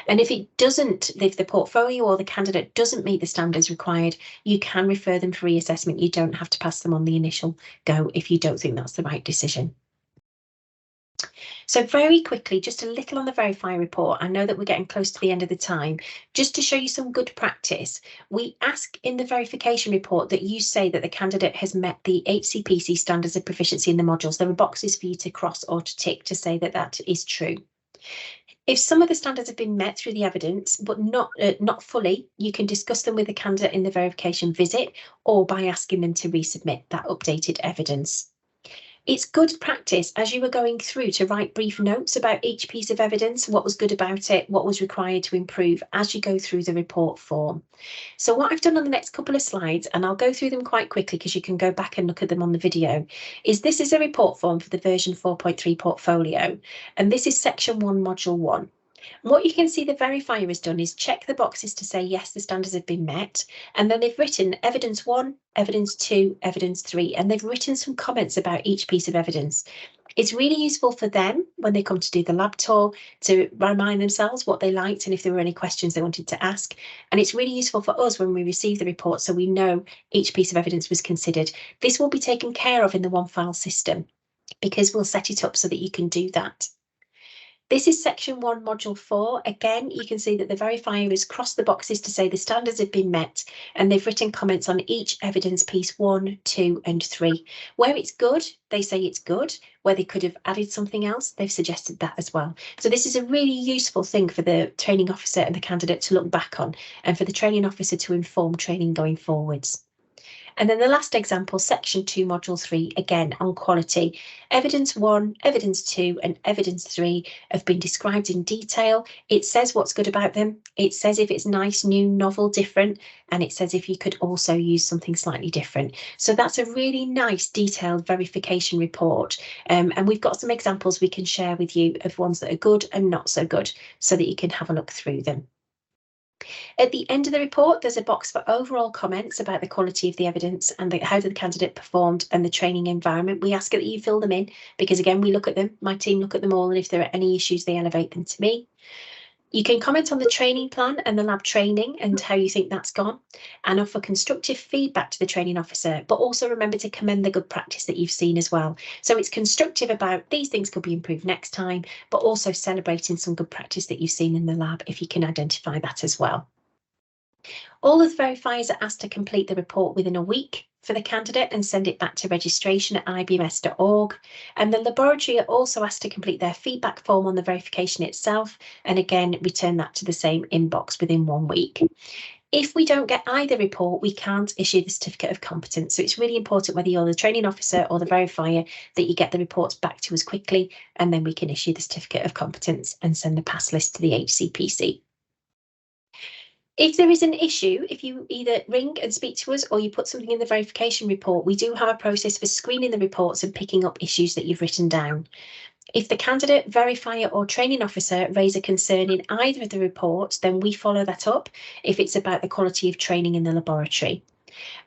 And if it doesn't, if the portfolio or the candidate doesn't meet the standards required, you can refer them for reassessment. You don't have to pass them on the initial go if you don't think that's the right decision. So very quickly, just a little on the verifier report. I know that we're getting close to the end of the time. Just to show you some good practice, we ask in the verification report that you say that the candidate has met the HCPC standards of proficiency in the modules. There are boxes for you to cross or to tick to say that that is true. If some of the standards have been met through the evidence, but not fully, you can discuss them with the candidate in the verification visit or by asking them to resubmit that updated evidence. It's good practice as you were going through to write brief notes about each piece of evidence, what was good about it, what was required to improve as you go through the report form. So what I've done on the next couple of slides, and I'll go through them quite quickly because you can go back and look at them on the video, is this is a report form for the version 4.3 portfolio, and this is section 1, module 1. What you can see the verifier has done is check the boxes to say, yes, the standards have been met. And then they've written evidence 1, evidence 2, evidence 3, and they've written some comments about each piece of evidence. It's really useful for them when they come to do the lab tour to remind themselves what they liked and if there were any questions they wanted to ask. And it's really useful for us when we receive the report so we know each piece of evidence was considered. This will be taken care of in the Onefile system because we'll set it up so that you can do that. This is section 1, module 4. Again, you can see that the verifier has crossed the boxes to say the standards have been met, and they've written comments on each evidence piece 1, 2, and 3. Where it's good, they say it's good. Where they could have added something else, they've suggested that as well. So this is a really useful thing for the training officer and the candidate to look back on, and for the training officer to inform training going forwards. And then the last example, section 2, module 3, again on quality. Evidence 1, evidence 2 and evidence 3 have been described in detail. It says what's good about them. It says if it's nice, new, novel, different, and it says if you could also use something slightly different. So that's a really nice detailed verification report. And we've got some examples we can share with you of ones that are good and not so good so that you can have a look through them. At the end of the report, there's a box for overall comments about the quality of the evidence and how the candidate performed and the training environment. We ask that you fill them in because, again, we look at them. My team look at them all, and if there are any issues, they elevate them to me. You can comment on the training plan and the lab training and how you think that's gone, and offer constructive feedback to the training officer, but also remember to commend the good practice that you've seen as well. So it's constructive about these things could be improved next time, but also celebrating some good practice that you've seen in the lab if you can identify that as well. All of the verifiers are asked to complete the report within a week for the candidate and send it back to registration at ibms.org. And the laboratory are also asked to complete their feedback form on the verification itself, and again, return that to the same inbox within 1 week. If we don't get either report, we can't issue the certificate of competence. So it's really important, whether you're the training officer or the verifier, that you get the reports back to us quickly, and then we can issue the certificate of competence and send the pass list to the HCPC. If there is an issue, if you either ring and speak to us or you put something in the verification report, we do have a process for screening the reports and picking up issues that you've written down. If the candidate, verifier or training officer raise a concern in either of the reports, then we follow that up if it's about the quality of training in the laboratory.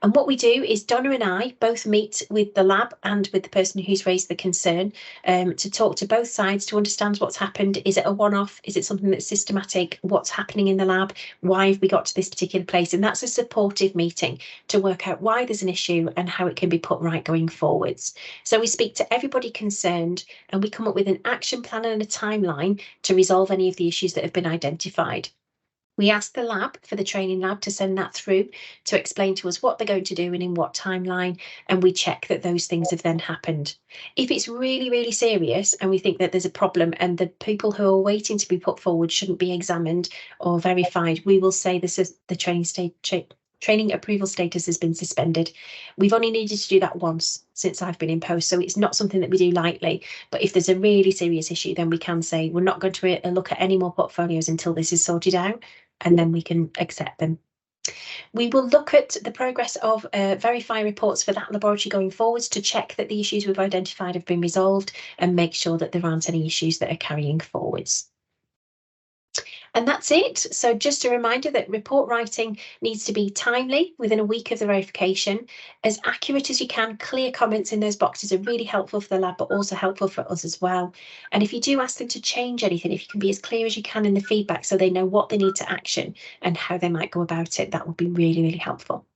And what we do is Donna and I both meet with the lab and with the person who's raised the concern to talk to both sides to understand what's happened. Is it a one-off? Is it something that's systematic? What's happening in the lab? Why have we got to this particular place? And that's a supportive meeting to work out why there's an issue and how it can be put right going forwards. So we speak to everybody concerned and we come up with an action plan and a timeline to resolve any of the issues that have been identified. We ask the lab, for the training lab, to send that through to explain to us what they're going to do and in what timeline, and we check that those things have then happened. If it's really, really serious and we think that there's a problem and the people who are waiting to be put forward shouldn't be examined or verified, we will say this is the training approval status has been suspended. We've only needed to do that once since I've been in post, so it's not something that we do lightly. But if there's a really serious issue, then we can say we're not going to look at any more portfolios until this is sorted out, and then we can accept them. We will look at the progress of verify reports for that laboratory going forwards to check that the issues we've identified have been resolved and make sure that there aren't any issues that are carrying forwards. And that's it. So just a reminder that report writing needs to be timely, within a week of the verification, as accurate as you can. Clear comments in those boxes are really helpful for the lab, but also helpful for us as well. And if you do ask them to change anything, if you can be as clear as you can in the feedback so they know what they need to action and how they might go about it, that would be really, really helpful.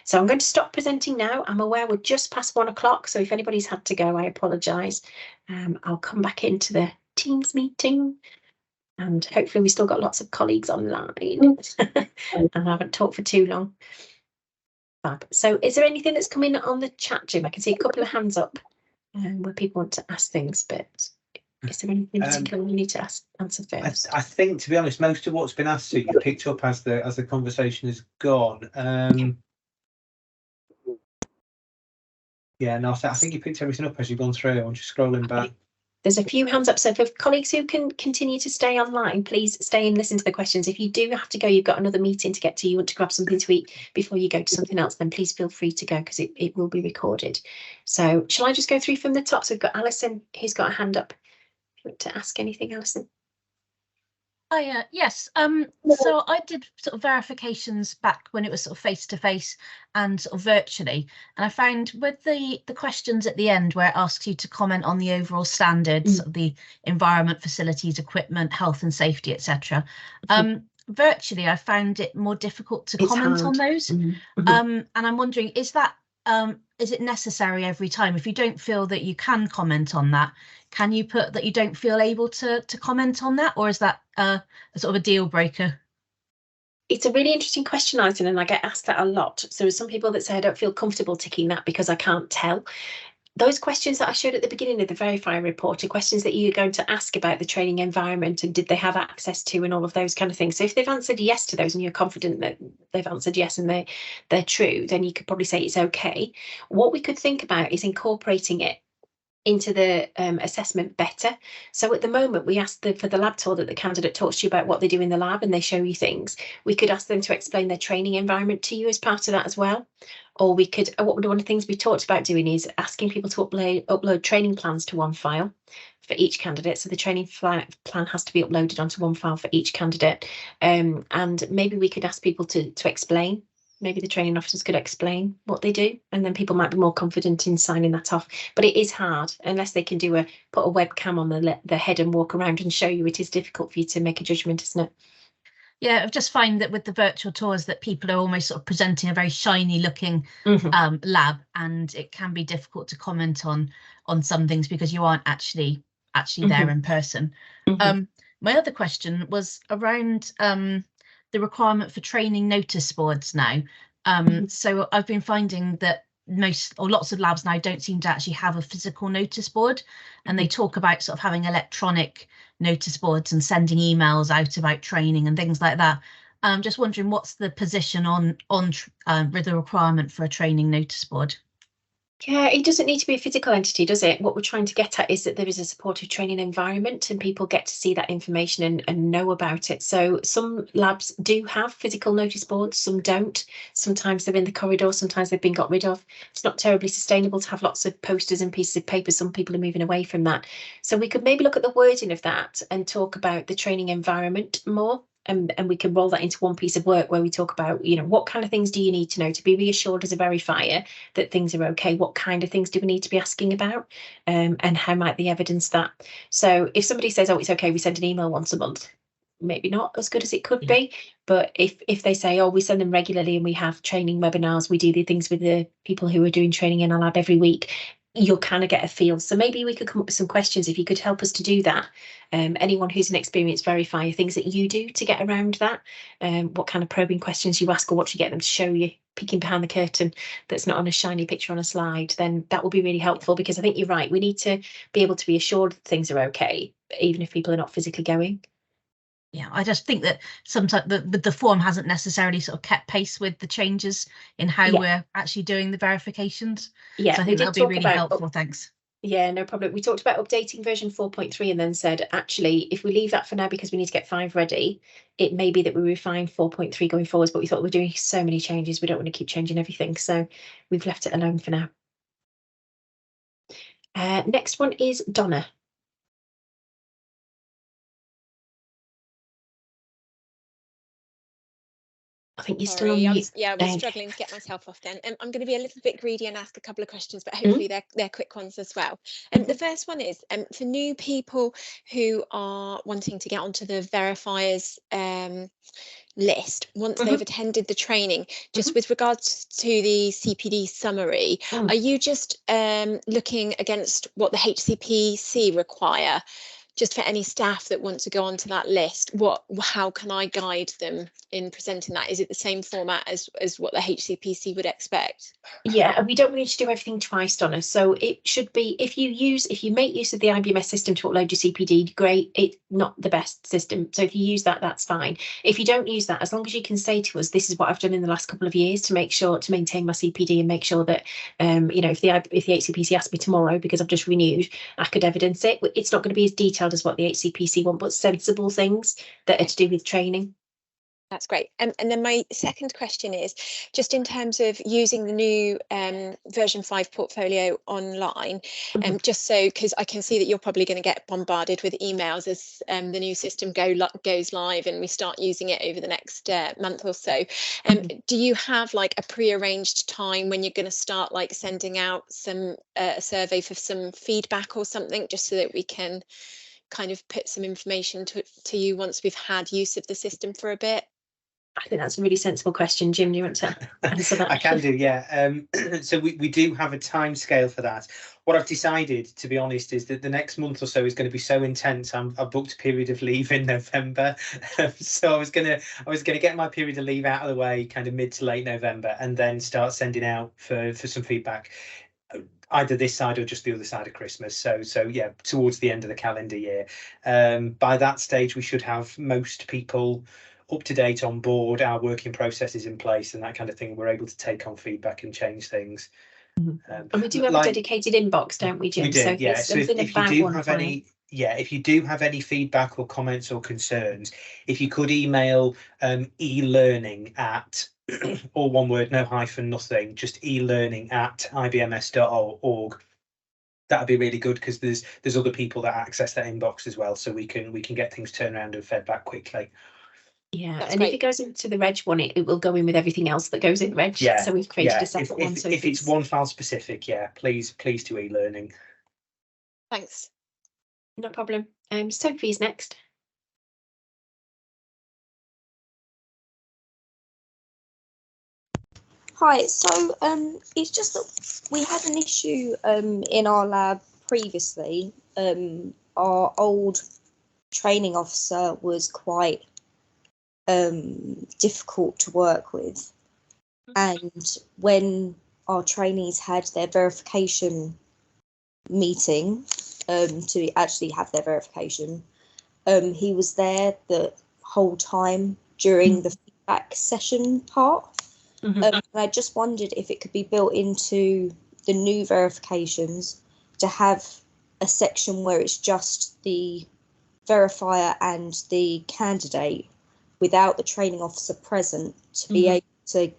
So I'm going to stop presenting now. I'm aware we're just past 1 o'clock, so if anybody's had to go, I apologise. I'll come back into the Teams meeting. And hopefully we still got lots of colleagues online and I haven't talked for too long. Fab. So is there anything that's coming on the chat, Jim? I can see a couple of hands up where people want to ask things, but is there anything particular we need to answer first? I think, to be honest, most of what's been asked to you picked up as the conversation has gone. Yeah, no, I think you picked everything up as you've gone through. I'm just scrolling back. There's a few hands up, so for colleagues who can continue to stay online, please stay and listen to the questions. If you do have to go, you've got another meeting to get to, you want to grab something to eat before you go to something else, then please feel free to go because it will be recorded. So shall I just go through from the top? So we've got Alison who's got a hand up. Do you want to ask anything, Alison? Yes. So I did sort of verifications back when it was sort of face to face and sort of virtually, and I found with the questions at the end where it asks you to comment on the overall standards of the environment, facilities, equipment, health and safety, etc. Virtually, I found it more difficult to comment on those. And I'm wondering, is it necessary every time? If you don't feel that you can comment on that, can you put that you don't feel able to comment on that, or is that a sort of a deal breaker? It's a really interesting question, Alison, and I get asked that a lot. So there's some people that say I don't feel comfortable ticking that because I can't tell. Those questions that I showed at the beginning of the Verifier report are questions that you're going to ask about the training environment and did they have access to and all of those kind of things. So if they've answered yes to those and you're confident that they've answered yes and they're true, then you could probably say it's okay. What we could think about is incorporating it into the assessment better. So at the moment we ask for the lab tour that the candidate talks to you about what they do in the lab and they show you things. We could ask them to explain their training environment to you as part of that as well. Or we could, one of the things we talked about doing is asking people to upload training plans to Onefile for each candidate. So the training plan has to be uploaded onto Onefile for each candidate. And maybe we could ask people to explain maybe the training officers could explain what they do, and then people might be more confident in signing that off. But it is hard unless they can put a webcam on the head and walk around and show you. It is difficult for you to make a judgment, isn't it? Yeah, I've just find that with the virtual tours that people are almost sort of presenting a very shiny looking lab, and it can be difficult to comment on some things because you aren't actually there in person. My other question was around the requirement for training notice boards now. So I've been finding that lots of labs now don't seem to actually have a physical notice board, and they talk about sort of having electronic notice boards and sending emails out about training and things like that. I'm just wondering what's the position on with the requirement for a training notice board. Yeah, it doesn't need to be a physical entity, does it? What we're trying to get at is that there is a supportive training environment and people get to see that information and know about it. So some labs do have physical notice boards, some don't. Sometimes they're in the corridor, sometimes they've been got rid of. It's not terribly sustainable to have lots of posters and pieces of paper. Some people are moving away from that. So we could maybe look at the wording of that and talk about the training environment more. And we can roll that into one piece of work where we talk about, what kind of things do you need to know to be reassured as a verifier that things are okay? What kind of things do we need to be asking about? And how might they evidence that? So if somebody says, oh, it's okay, we send an email once a month, maybe not as good as it could be. But if they say, oh, we send them regularly and we have training webinars, we do the things with the people who are doing training in our lab every week, you'll kind of get a feel. So maybe we could come up with some questions if you could help us to do that. Anyone who's an experienced verifier, things that you do to get around that, what kind of probing questions you ask or what you get them to show you, peeking behind the curtain that's not on a shiny picture on a slide, then that will be really helpful, because I think you're right. We need to be able to be assured that things are okay, even if people are not physically going. Yeah, I just think that sometimes the form hasn't necessarily sort of kept pace with the changes in how we're actually doing the verifications. Yeah, so I think that'll be really helpful. Thanks. Yeah, no problem. We talked about updating version 4.3 and then said, actually, if we leave that for now because we need to get 5 ready, it may be that we refine 4.3 going forwards, but we thought we're doing so many changes, we don't want to keep changing everything. So we've left it alone for now. Next one is Donna. I think you're still on mute. I was struggling to get myself off then. I'm going to be a little bit greedy and ask a couple of questions, but hopefully they're quick ones as well. The first one is for new people who are wanting to get onto the Verifiers list once they've attended the training, just with regards to the CPD summary, are you just looking against what the HCPC require? Just for any staff that want to go onto that list, how can I guide them in presenting that? Is it the same format as what the HCPC would expect? Yeah, and we don't need to do everything twice, Donna. So it should be, if you make use of the IBMS system to upload your CPD, great. It's not the best system. So if you use that, that's fine. If you don't use that, as long as you can say to us, this is what I've done in the last couple of years to make sure to maintain my CPD and make sure that, if the HCPC asked me tomorrow because I've just renewed, I could evidence it. It's not going to be as detailed as what the HCPC want, but sensible things that are to do with training. That's great. And then my second question is just in terms of using the new version 5 portfolio online, just so, because I can see that you're probably going to get bombarded with emails as the new system goes live and we start using it over the next month or so. Do you have like a pre-arranged time when you're going to start like sending out some a survey for some feedback or something, just so that we can kind of put some information to you once we've had use of the system for a bit? I think that's a really sensible question. Jim, do you want to answer that? I can do, yeah. So we do have a time scale for that. What I've decided, to be honest, is that the next month or so is going to be so intense. I've booked a period of leave in November, so I was gonna get my period of leave out of the way, kind of mid to late November, and then start sending out for some feedback, either this side or just the other side of Christmas. So yeah, towards the end of the calendar year. By that stage, we should have most people up to date, on board, our working processes in place and that kind of thing. We're able to take on feedback and change things. And we do have a dedicated inbox, don't we, Jim? We do, so yeah. So if you do have any, if you do have any feedback or comments or concerns, if you could email e-learning at all one word, no hyphen, nothing, just elearning@ibms.org. That'd be really good, because there's other people that access that inbox as well, so we can get things turned around and fed back quickly. Yeah, That's and great. if it goes into the reg one, it will go in with everything else that goes in reg. Yeah, So we've created yeah. a separate one. So If it's Onefile specific, yeah, please to e-learning. Thanks. no problem. Sophie's next. Hi, so it's just that we had an issue in our lab previously. Our old training officer was quite difficult to work with, and when our trainees had their verification meeting to actually have their verification, he was there the whole time during the feedback session part. And I just wondered if it could be built into the new verifications to have a section where it's just the verifier and the candidate without the training officer present, to be able to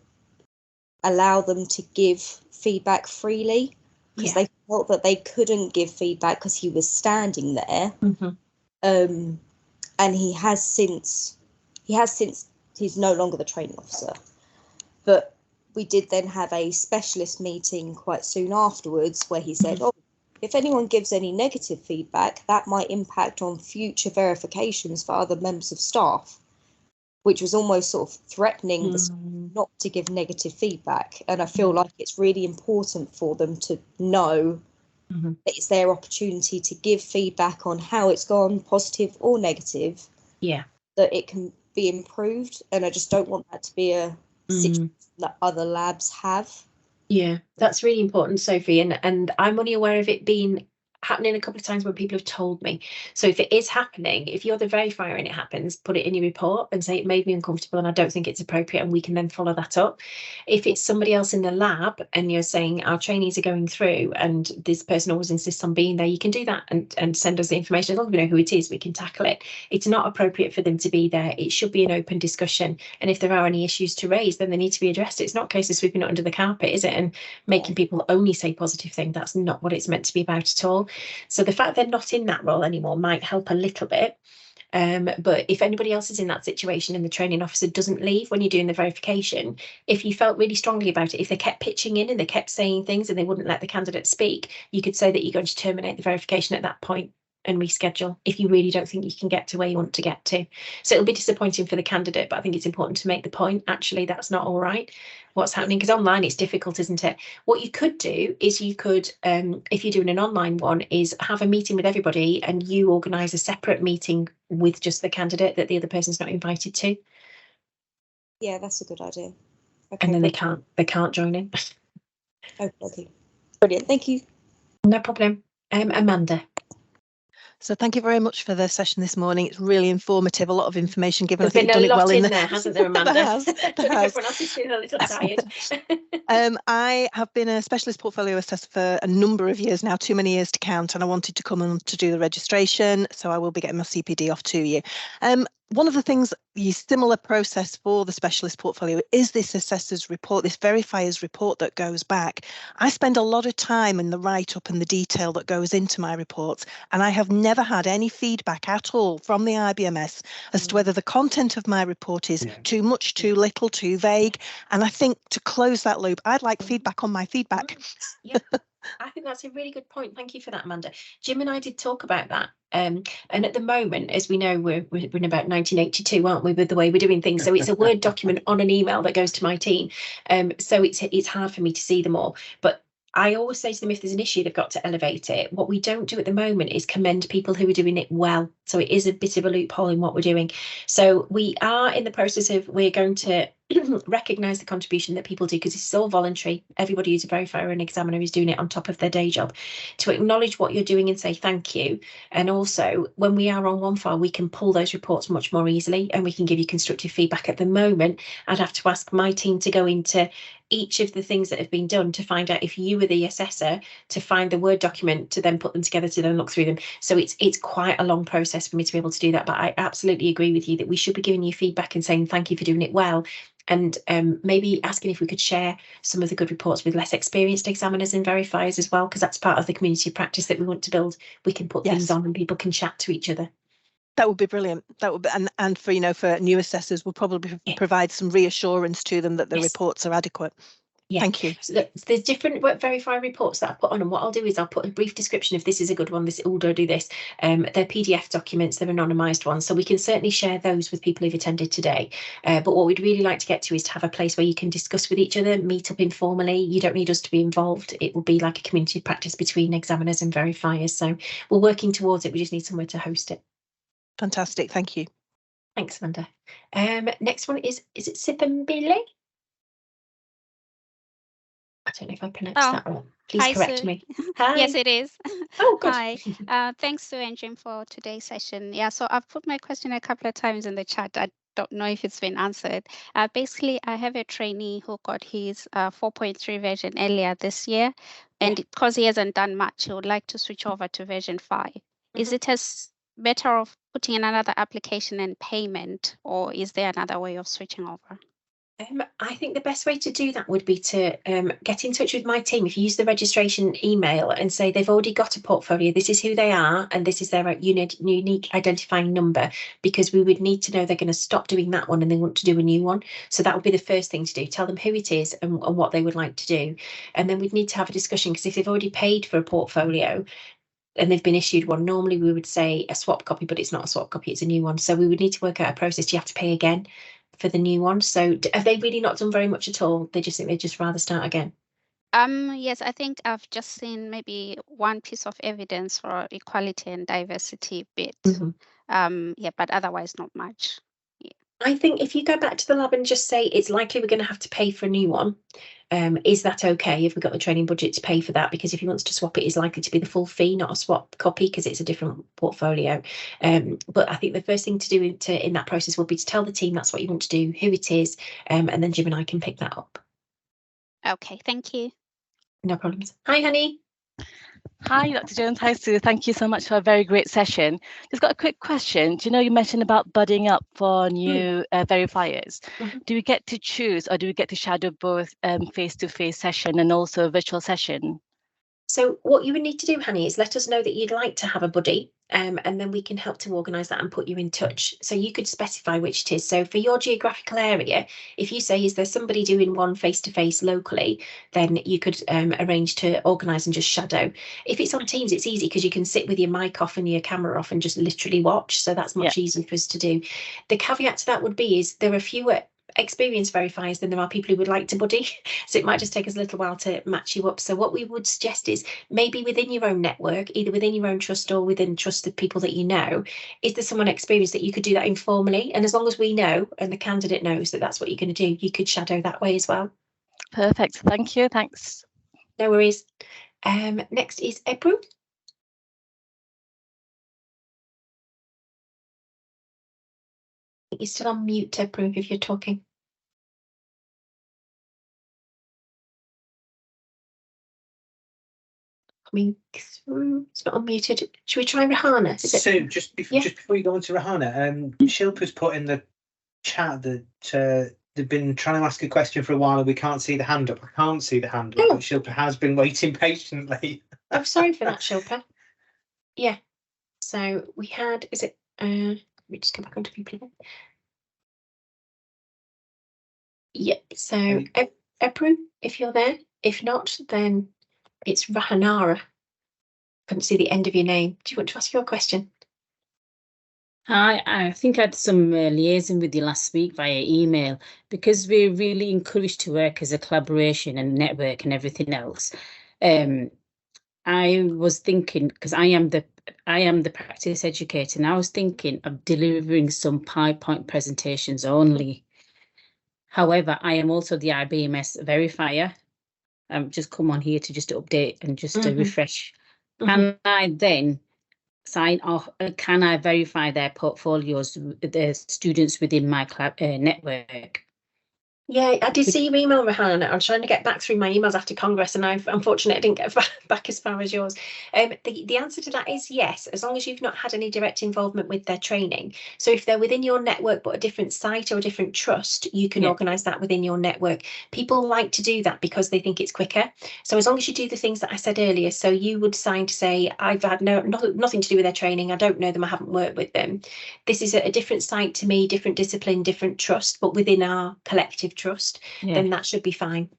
allow them to give feedback freely, because they felt that they couldn't give feedback because he was standing there. And he's no longer the training officer. But we did then have a specialist meeting quite soon afterwards where he said, oh, if anyone gives any negative feedback, that might impact on future verifications for other members of staff, which was almost sort of threatening the staff not to give negative feedback. And I feel like it's really important for them to know that it's their opportunity to give feedback on how it's gone, positive or negative, that it can be improved. And I just don't want that to be a situation that other labs have. Yeah, that's really important, Sophie, and I'm only aware of it being happening a couple of times when people have told me. So if it is happening, if you're the verifier and it happens, put it in your report and say it made me uncomfortable and I don't think it's appropriate, and we can then follow that up. If it's somebody else in the lab and you're saying our trainees are going through and this person always insists on being there, you can do that and send us the information. As long as we know who it is, we can tackle it. It's not appropriate for them to be there. It should be an open discussion, and if there are any issues to raise, then they need to be addressed. It's not a case of sweeping it under the carpet, is it, and making people only say positive things. That's not what it's meant to be about at all. So the fact they're not in that role anymore might help a little bit. But if anybody else is in that situation and the training officer doesn't leave when you're doing the verification, if you felt really strongly about it, if they kept pitching in and they kept saying things and they wouldn't let the candidate speak, you could say that you're going to terminate the verification at that point and reschedule if you really don't think you can get to where you want to get to. So it'll be disappointing for the candidate, but I think it's important to make the point, actually, that's not all right, what's happening, because online it's difficult, isn't it? What you could do is you could, if you're doing an online one, is have a meeting with everybody and you organise a separate meeting with just the candidate that the other person's not invited to. Yeah, that's a good idea. Okay, and then they can't join in. Okay, brilliant, thank you. No problem. Amanda. So thank you very much for the session this morning. It's really informative, a lot of information given. There's I think been you've a done it lot well in there, hasn't there, Amanda? There has. Everyone else is feeling a little tired. I have been a specialist portfolio assessor for a number of years now, too many years to count, and I wanted to come on to do the registration, so I will be getting my CPD off to you. One of the things, the similar process for the specialist portfolio is this assessor's report, this verifier's report that goes back. I spend a lot of time in the write-up and the detail that goes into my reports, and I have never had any feedback at all from the IBMS as to whether the content of my report is too much, too little, too vague. And I think to close that loop, I'd like feedback on my feedback. Yeah, I think that's a really good point. Thank you for that, Amanda. Jim and I did talk about that. And at the moment, as we know, we're in about 1982, aren't we, with the way we're doing things? So it's a Word document on an email that goes to my team. So it's hard for me to see them all. But I always say to them, if there's an issue, they've got to elevate it. What we don't do at the moment is commend people who are doing it well. So it is a bit of a loophole in what we're doing. So we are in the process of, we're going to recognise the contribution that people do, because it's all voluntary. Everybody who's a verifier and examiner is doing it on top of their day job, to acknowledge what you're doing and say thank you. And also, when we are on Onefile, we can pull those reports much more easily and we can give you constructive feedback. At the moment, I'd have to ask my team to go into each of the things that have been done to find out if you were the assessor, to find the Word document, to then put them together, to then look through them. So it's quite a long process for me to be able to do that. But I absolutely agree with you that we should be giving you feedback and saying thank you for doing it well. And maybe asking if we could share some of the good reports with less experienced examiners and verifiers as well, because that's part of the community of practice that we want to build. We can put things on and people can chat to each other. That would be brilliant. That would be, and for, for new assessors, will probably provide some reassurance to them that the reports are adequate. Yeah. Thank you. So there's different Verify reports that I put on, and what I'll do is I'll put a brief description if this is a good one, this will do this. They're PDF documents, they're anonymised ones, so we can certainly share those with people who've attended today. But what we'd really like to get to is to have a place where you can discuss with each other, meet up informally. You don't need us to be involved. It will be like a community practice between examiners and verifiers. So we're working towards it. We just need somewhere to host it. Fantastic. Thank you. Thanks, Amanda. Next one is it Sipambili? I don't know if I pronounced that right. Please correct me. Hi. Yes, it is. Oh, good. Hi. Thanks to Jim for today's session. Yeah, so I've put my question a couple of times in the chat. I don't know if it's been answered. Basically, I have a trainee who got his 4.3 version earlier this year, and because he hasn't done much, he would like to switch over to version 5. Is it as better of putting in another application and payment, or is there another way of switching over? I think the best way to do that would be to get in touch with my team. If you use the registration email and say they've already got a portfolio, this is who they are, and this is their unique identifying number, because we would need to know they're going to stop doing that one and they want to do a new one. So that would be the first thing to do. Tell them who it is and what they would like to do. And then we'd need to have a discussion, because if they've already paid for a portfolio and they've been issued one, normally we would say a swap copy, but it's not a swap copy, it's a new one. So we would need to work out a process. Do you have to pay again for the new one? So have they really not done very much at all? They just think they'd just rather start again? Yes, I think I've just seen maybe one piece of evidence for equality and diversity bit. Yeah, but otherwise not much. I think if you go back to the lab and just say it's likely we're going to have to pay for a new one, is that okay if we've got the training budget to pay for that? Because if he wants to swap it, it's likely to be the full fee, not a swap copy, because it's a different portfolio. But I think the first thing to do in that process will be to tell the team that's what you want to do, who it is, and then Jim and I can pick that up. Okay, thank you. No problems. Hi, honey. Hi, Dr. Jones. Hi, Sue. Thank you so much for a very great session. Just got a quick question. Do you know you mentioned about budding up for new verifiers? Do we get to choose, or do we get to shadow both face-to-face session and also virtual session? So what you would need to do, Hanny, is let us know that you'd like to have a buddy, and then we can help to organise that and put you in touch. So you could specify which it is. So for your geographical area, if you say, is there somebody doing one face-to-face locally, then you could arrange to organise and just shadow. If it's on Teams, it's easy because you can sit with your mic off and your camera off and just literally watch. So that's much easier for us to do. The caveat to that would be is there are fewer experienced verifiers than there are people who would like to buddy, so it might just take us a little while to match you up. So what we would suggest is maybe within your own network, either within your own trust or within trusted people that you know, is there someone experienced that you could do that informally? And as long as we know and the candidate knows that that's what you're going to do, you could shadow that way as well. Perfect. Thank you. Thanks. No worries. Next is Ebru. You're still on mute, Ebru, if you're talking. Coming through. It's not unmuted. Should we try Rahana? Sue, just before you go on to Rahana, Shilpa's put in the chat that they've been trying to ask a question for a while and we can't see the hand up. I can't see the hand up, but Shilpa has been waiting patiently. I'm sorry for that, Shilpa. Yeah. So we had, let me just go back onto people again. Yep. So Ebru, if you're there. If not, then it's Rahanara. Couldn't see the end of your name. Do you want to ask your question? Hi, I think I had some liaison with you last week via email, because we're really encouraged to work as a collaboration and network and everything else. I was thinking, because I am the practice educator, and I was thinking of delivering some PowerPoint presentations only. However, I am also the IBMS verifier. Just come on here to just update and just to refresh. Can I then sign off? Can I verify their portfolios, the students within my network? Yeah, I did see your email, Rehan. I'm trying to get back through my emails after Congress, and unfortunately I didn't get back as far as yours. The answer to that is yes, as long as you've not had any direct involvement with their training. So if they're within your network but a different site or a different trust, you can organise that within your network. People like to do that because they think it's quicker. So as long as you do the things that I said earlier, so you would sign to say, I've had nothing to do with their training, I don't know them, I haven't worked with them. This is a different site to me, different discipline, different trust, but within our collective trust, then that should be fine.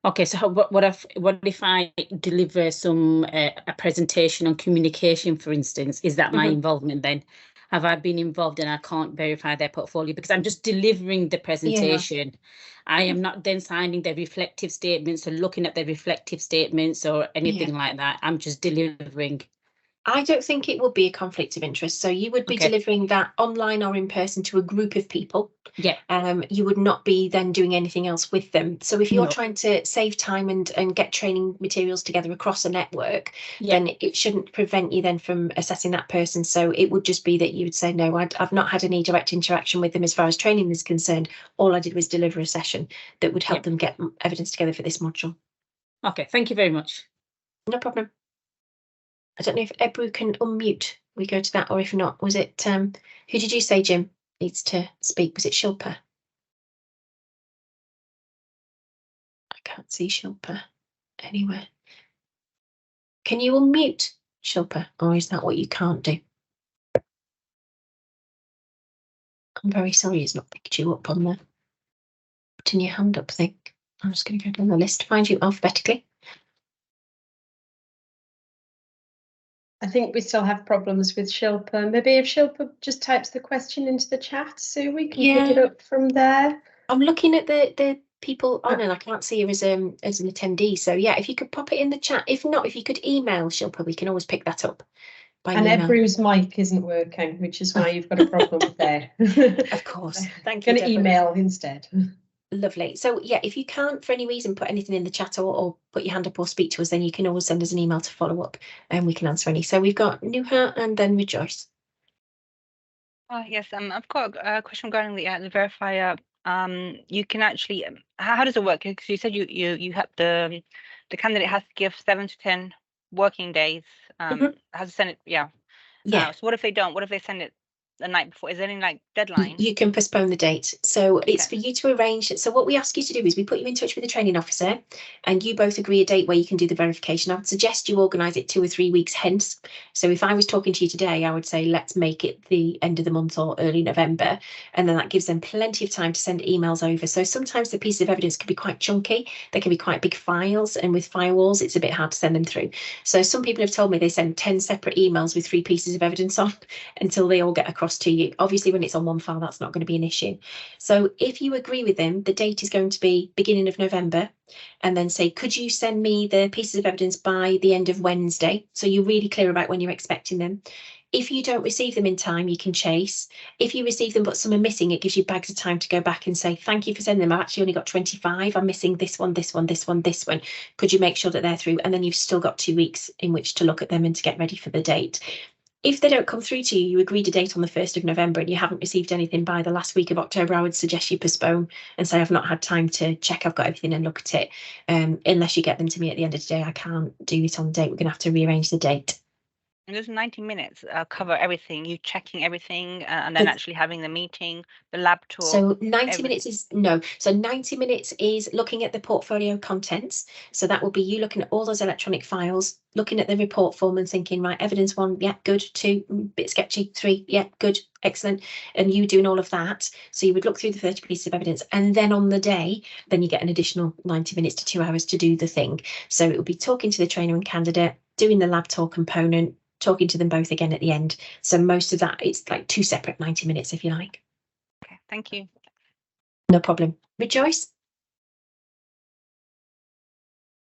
Okay, so what if I deliver some a presentation on communication, for instance? Is that my involvement then? Have I been involved and I can't verify their portfolio because I'm just delivering the presentation? I am not then signing their reflective statements or looking at their reflective statements or anything like that. I'm just delivering. I don't think it would be a conflict of interest. So you would be delivering that online or in person to a group of people. Yeah. You would not be then doing anything else with them. So if you're trying to save time and get training materials together across a network, then it shouldn't prevent you then from assessing that person. So it would just be that you would say, no, I've not had any direct interaction with them as far as training is concerned. All I did was deliver a session that would help them get evidence together for this module. Okay, thank you very much. No problem. I don't know if Ebru can unmute. We go to that, or if not, was it, who did you say, Jim, needs to speak? Was it Shilpa? I can't see Shilpa anywhere. Can you unmute, Shilpa, or is that what you can't do? I'm very sorry it's not picked you up on the putting your hand up thing. I'm just going to go down the list to find you alphabetically. I think we still have problems with Shilpa. Maybe if Shilpa just types the question into the chat, so we can pick it up from there. I'm looking at the people on and I can't see her as an attendee. So yeah, if you could pop it in the chat. If not, if you could email Shilpa, we can always pick that up. And Ebru's mic isn't working, which is why you've got a problem there. Of course. Thank you. Going to email instead. Lovely. So yeah, if you can't for any reason put anything in the chat or put your hand up or speak to us, then you can always send us an email to follow up and we can answer any. So we've got Nuha and then Rejoice. Yes, I've got a question regarding the verifier. You can actually, how does it work? Because you said you have the candidate has to give 7 to 10 working days. Has to send it. Yeah. So what if they don't? What if they send it the night before? Is there any like deadline? You can postpone the date. So it's for you to arrange it. So what we ask you to do is we put you in touch with the training officer and you both agree a date where you can do the verification. I would suggest you organise it 2 or 3 weeks hence. So if I was talking to you today, I would say let's make it the end of the month or early November. And then that gives them plenty of time to send emails over. So sometimes the pieces of evidence can be quite chunky. They can be quite big files, and with firewalls, it's a bit hard to send them through. So some people have told me they send 10 separate emails with 3 pieces of evidence on until they all get across to you. Obviously, when it's on one file, that's not going to be an issue. So if you agree with them, the date is going to be beginning of November, and then say, could you send me the pieces of evidence by the end of Wednesday? So you're really clear about when you're expecting them. If you don't receive them in time, you can chase. If you receive them but some are missing, it gives you bags of time to go back and say, thank you for sending them. I've actually only got 25. I'm missing this one, this one, this one, this one. Could you make sure that they're through? And then you've still got 2 weeks in which to look at them and to get ready for the date. If they don't come through to you, you agreed a date on the 1st of November and you haven't received anything by the last week of October, I would suggest you postpone and say, I've not had time to check I've got everything and look at it. Unless you get them to me at the end of the day, I can't do it on the date. We're going to have to rearrange the date. And those 90 minutes cover everything, you checking everything and then actually having the meeting, the lab tour. So 90 minutes is So 90 minutes is looking at the portfolio contents. So that will be you looking at all those electronic files, looking at the report form and thinking, right, evidence 1, yeah, good. 2, bit sketchy. 3, yeah, good, excellent. And you doing all of that. So you would look through the 30 pieces of evidence, and then on the day, then you get an additional 90 minutes to 2 hours to do the thing. So it will be talking to the trainer and candidate, doing the lab tour component, talking to them both again at the end. So most of that, it's like 2 separate 90 minutes, if you like. Okay, thank you. No problem. Rejoice?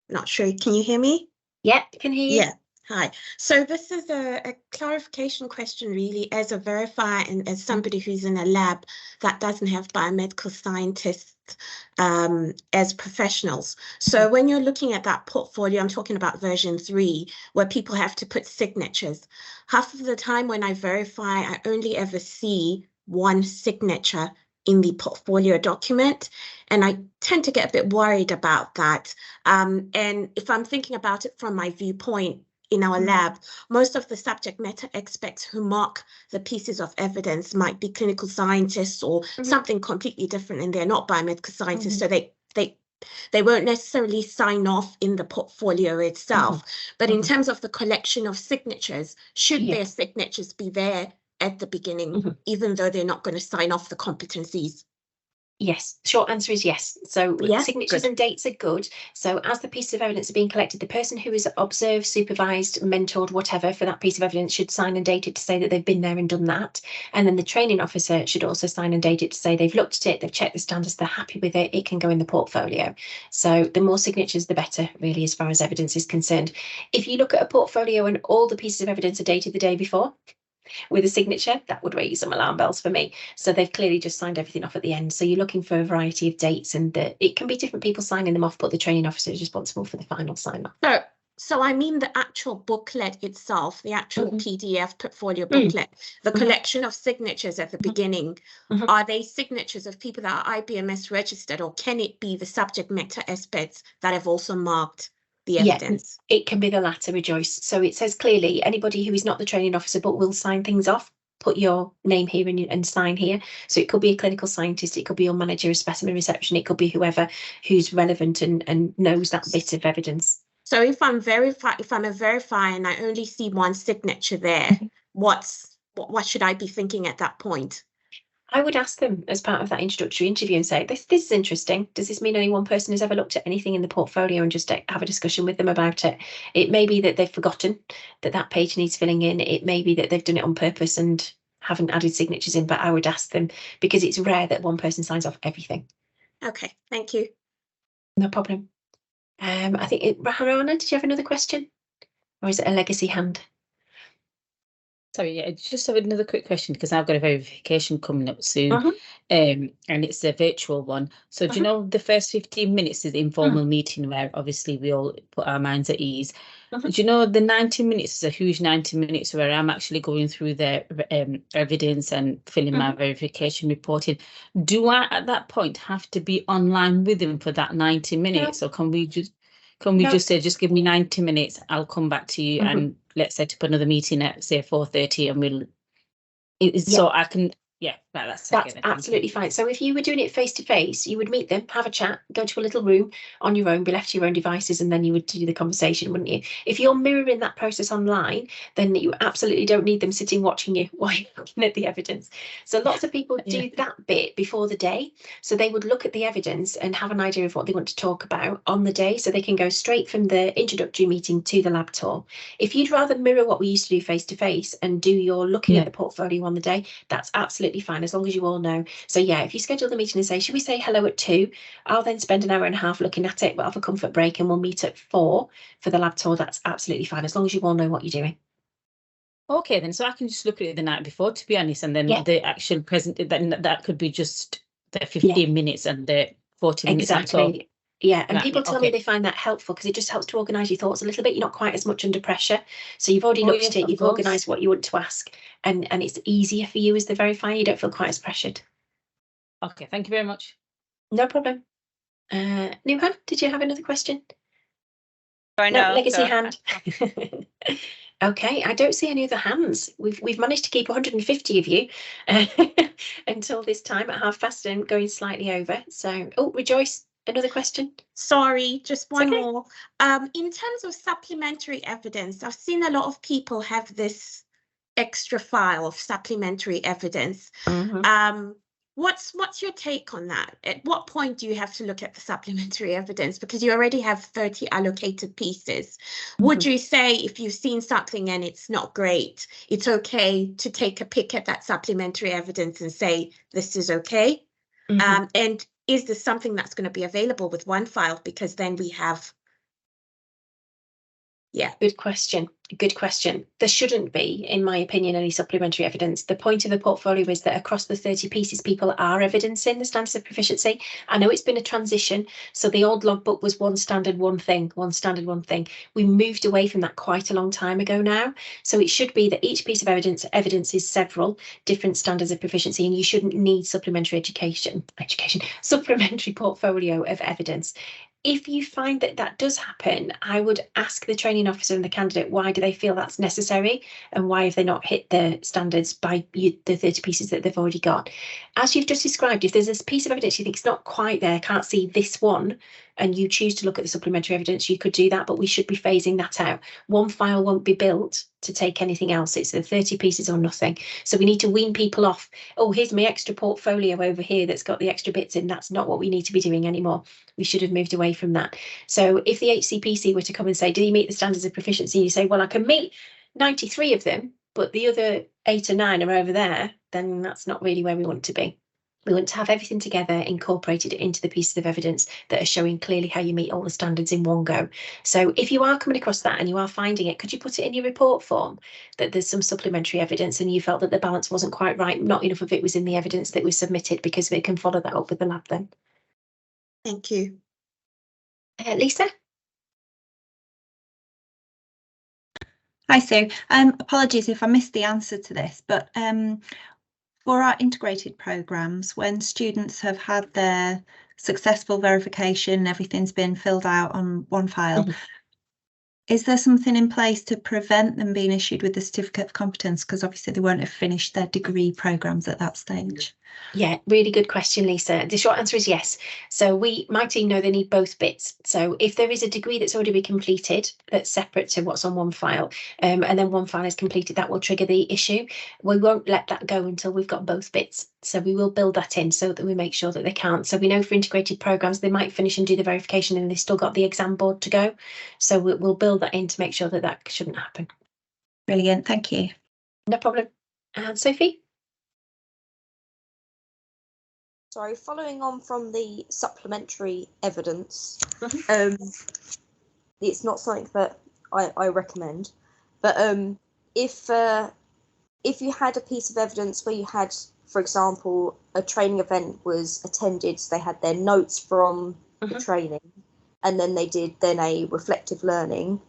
Not sure. Can you hear me? Yeah, I can hear you. Yeah. Hi. So this is a clarification question, really, as a verifier and as somebody who's in a lab that doesn't have biomedical scientists as professionals. So when you're looking at that portfolio, I'm talking about version 3, where people have to put signatures. Half of the time when I verify, I only ever see one signature in the portfolio document. And I tend to get a bit worried about that. And if I'm thinking about it from my viewpoint in our lab, most of the subject matter experts who mark the pieces of evidence might be clinical scientists or something completely different, and they're not biomedical scientists. So they won't necessarily sign off in the portfolio itself. But in terms of the collection of signatures, should their signatures be there at the beginning, even though they're not going to sign off the competencies? Yes, short answer is yes. So signatures and dates are good. So as the pieces of evidence are being collected, the person who is observed, supervised, mentored, whatever for that piece of evidence should sign and date it to say that they've been there and done that. And then the training officer should also sign and date it to say they've looked at it, they've checked the standards, they're happy with it, it can go in the portfolio. So the more signatures, the better, really, as far as evidence is concerned. If you look at a portfolio and all the pieces of evidence are dated the day before, with a signature, that would raise some alarm bells for me. So they've clearly just signed everything off at the end. So you're looking for a variety of dates, and it can be different people signing them off, but the training officer is responsible for the final sign off. So I mean the actual booklet itself, the actual PDF portfolio booklet, the collection of signatures at the beginning, are they signatures of people that are IBMS registered, or can it be the subject matter experts that have also marked the evidence? Yeah, it can be the latter, Rejoice. So it says clearly anybody who is not the training officer but will sign things off, put your name here and sign here. So it could be a clinical scientist, it could be your manager of specimen reception, it could be whoever who's relevant and knows that bit of evidence. So if I'm a verifier and I only see one signature there, what should I be thinking at that point? I would ask them as part of that introductory interview and say, this is interesting. Does this mean only one person has ever looked at anything in the portfolio, and just have a discussion with them about it? It may be that they've forgotten that page needs filling in. It may be that they've done it on purpose and haven't added signatures in, but I would ask them, because it's rare that one person signs off everything. Okay, thank you. No problem. I think, Rahana, did you have another question? Or is it a legacy hand? Sorry, yeah, just have another quick question, because I've got a verification coming up soon, and it's a virtual one. So do you know the first 15 minutes is the informal meeting where obviously we all put our minds at ease. Do you know the 90 minutes is a huge 90 minutes where I'm actually going through their evidence and filling my verification reporting. Do I at that point have to be online with them for that 90 minutes, or can we just say, just give me 90 minutes, I'll come back to you, and let's set up another meeting at say 4:30, and we'll so I can that's absolutely fine. So if you were doing it face to face, you would meet them, have a chat, go to a little room on your own, be left to your own devices, and then you would do the conversation, wouldn't you? If you're mirroring that process online, then you absolutely don't need them sitting watching you while you're looking at the evidence. So lots of people do that bit before the day. So they would look at the evidence and have an idea of what they want to talk about on the day, so they can go straight from the introductory meeting to the lab tour. If you'd rather mirror what we used to do face to face and do your looking at the portfolio on the day, that's absolutely fine, as long as you all know. So yeah, if you schedule the meeting and say, should we say hello at 2? I'll then spend an hour and a half looking at it, but have a comfort break, and we'll meet at 4 for the lab tour. That's absolutely fine, as long as you all know what you're doing. Okay, then, so I can just look at it the night before, to be honest, and then the actual that could be just the 15 minutes and the 40 minutes. Exactly. Yeah, and people tell me they find that helpful, because it just helps to organise your thoughts a little bit. You're not quite as much under pressure. So you've already looked at it, you've organised what you want to ask, and it's easier for you as the verifier. You don't feel quite as pressured. Okay, thank you very much. No problem. Nuhan, did you have another question? No, legacy hand. Okay, I don't see any other hands. We've managed to keep 150 of you until this time at past and going slightly over. So, Rejoice, another question? Sorry, just one more. In terms of supplementary evidence, I've seen a lot of people have this extra file of supplementary evidence. What's your take on that? At what point do you have to look at the supplementary evidence? Because you already have 30 allocated pieces. Would you say if you've seen something and it's not great, it's okay to take a pick at that supplementary evidence and say, this is okay? And is this something that's going to be available with Onefile? Because then we have Yeah. Good question. Good question. There shouldn't be, in my opinion, any supplementary evidence. The point of the portfolio is that across the 30 pieces, people are evidencing the standards of proficiency. I know it's been a transition. So the old logbook was one standard, one thing, one standard, one thing. We moved away from that quite a long time ago now. So it should be that each piece of evidences several different standards of proficiency, and you shouldn't need supplementary supplementary portfolio of evidence. If you find that that does happen, I would ask the training officer and the candidate, why do they feel that's necessary, and why have they not hit the standards by the 30 pieces that they've already got? As you've just described, if there's a piece of evidence you think it's not quite there, can't see this one, and you choose to look at the supplementary evidence, you could do that, but we should be phasing that out. Onefile won't be built to take anything else. It's the 30 pieces or nothing. So we need to wean people off. Oh, here's my extra portfolio over here that's got the extra bits in. That's not what we need to be doing anymore. We should have moved away from that. So if the HCPC were to come and say, do you meet the standards of proficiency? You say, well, I can meet 93 of them, but the other 8 or 9 are over there, then that's not really where we want to be. We want to have everything together, incorporated into the pieces of evidence that are showing clearly how you meet all the standards in one go. So if you are coming across that and you are finding it, could you put it in your report form that there's some supplementary evidence and you felt that the balance wasn't quite right, not enough of it was in the evidence that was submitted, because we can follow that up with the lab then. Thank you. Lisa? Hi, Sue. Apologies if I missed the answer to this, but for our integrated programmes, when students have had their successful verification, everything's been filled out on Onefile, is there something in place to prevent them being issued with the certificate of competence? Because obviously they won't have finished their degree programmes at that stage. Yeah, really good question, Lisa. The short answer is yes. So my team know they need both bits. So if there is a degree that's already been completed that's separate to what's on Onefile, and then Onefile is completed, that will trigger the issue. We won't let that go until we've got both bits. So we will build that in so that we make sure that they can't. So we know for integrated programmes, they might finish and do the verification and they've still got the exam board to go. So we'll build that in to make sure that that shouldn't happen. Brilliant, thank you. No problem. And Sophie? So following on from the supplementary evidence, it's not something that I recommend, but if you had a piece of evidence where you had, for example, a training event was attended, so they had their notes from the training, and then they did a reflective learning,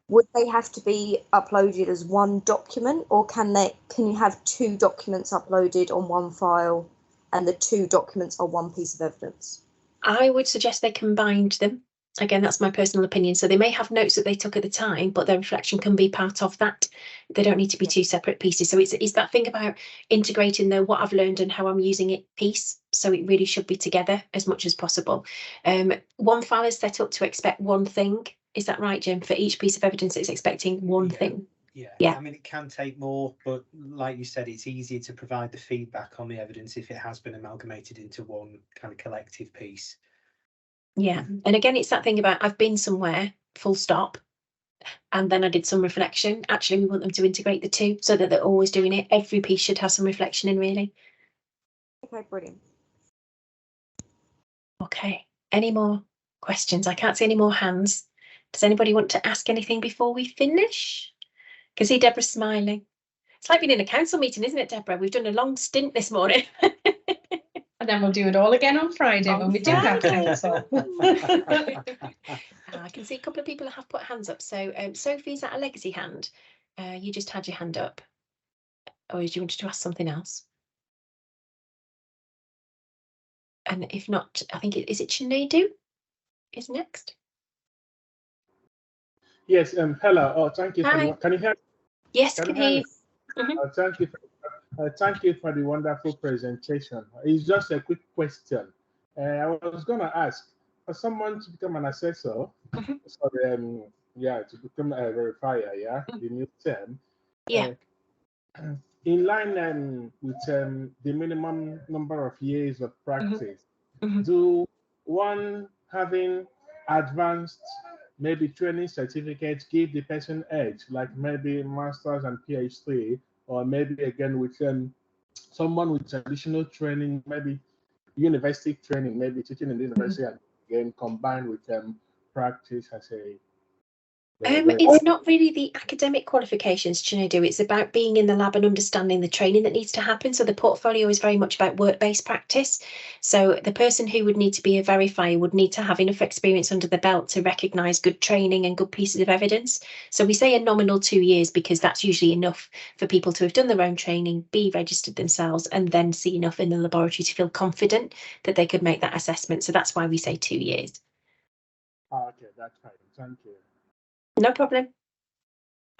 would they have to be uploaded as one document, or can you have 2 documents uploaded on Onefile and the 2 documents are one piece of evidence? I would suggest they combined them. Again, that's my personal opinion. So they may have notes that they took at the time, but their reflection can be part of that. They don't need to be 2 separate pieces. So it's that thing about integrating what I've learned and how I'm using it piece. So it really should be together as much as possible. Onefile is set up to expect one thing. Is that right, Jim? For each piece of evidence, it's expecting one thing. Yeah, I mean, it can take more, but like you said, it's easier to provide the feedback on the evidence if it has been amalgamated into one kind of collective piece. Yeah, and again, it's that thing about I've been somewhere, full stop, and then I did some reflection. Actually, we want them to integrate the 2 so that they're always doing it. Every piece should have some reflection in, really. Okay, brilliant. Okay, any more questions? I can't see any more hands. Does anybody want to ask anything before we finish? I can see Deborah smiling. It's like being in a council meeting, isn't it, Deborah? We've done a long stint this morning. And then we'll do it all again on Friday when we do have council. I can see a couple of people have put hands up. So Sophie, is that a legacy hand? You just had your hand up. Or do you want to ask something else? And if not, I think is it Chinedu is next? Yes, hello. Oh, thank you. Can you hear me? Yes, can hear you. Thank you for the wonderful presentation. It's just a quick question. I was going to ask, for someone to become an assessor, to become a verifier, the new term. In line with the minimum number of years of practice, do one having advanced maybe training certificates give the person edge, like maybe masters and PhD, or maybe again with someone with traditional training, maybe university training, maybe teaching in the university, and again combined with practice as a It's not really the academic qualifications, Chinedu. It's about being in the lab and understanding the training that needs to happen. So the portfolio is very much about work-based practice. So the person who would need to be a verifier would need to have enough experience under the belt to recognise good training and good pieces of evidence. So we say a nominal 2 years because that's usually enough for people to have done their own training, be registered themselves, and then see enough in the laboratory to feel confident that they could make that assessment. So that's why we say 2 years. Okay, that's fine. Thank you. No problem.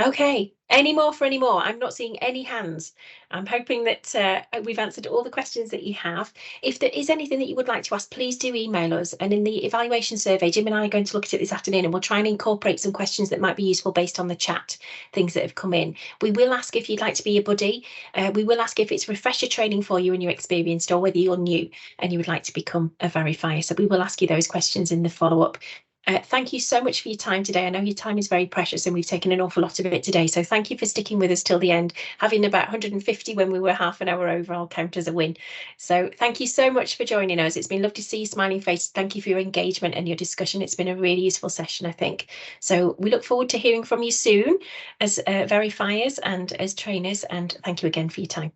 Okay, any more for any more? I'm not seeing any hands. I'm hoping that we've answered all the questions that you have. If there is anything that you would like to ask, please do email us. And in the evaluation survey, Jim and I are going to look at it this afternoon, and we'll try and incorporate some questions that might be useful based on the chat, things that have come in. We will ask if you'd like to be a buddy. We will ask if it's refresher training for you and you're experienced, or whether you're new and you would like to become a verifier. So we will ask you those questions in the follow-up. Thank you so much for your time today. I know your time is very precious and we've taken an awful lot of it today. So thank you for sticking with us till the end. Having about 150 when we were half an hour over, I'll count as a win. So thank you so much for joining us. It's been lovely to see your smiling face. Thank you for your engagement and your discussion. It's been a really useful session, I think. So we look forward to hearing from you soon as verifiers and as trainers. And thank you again for your time.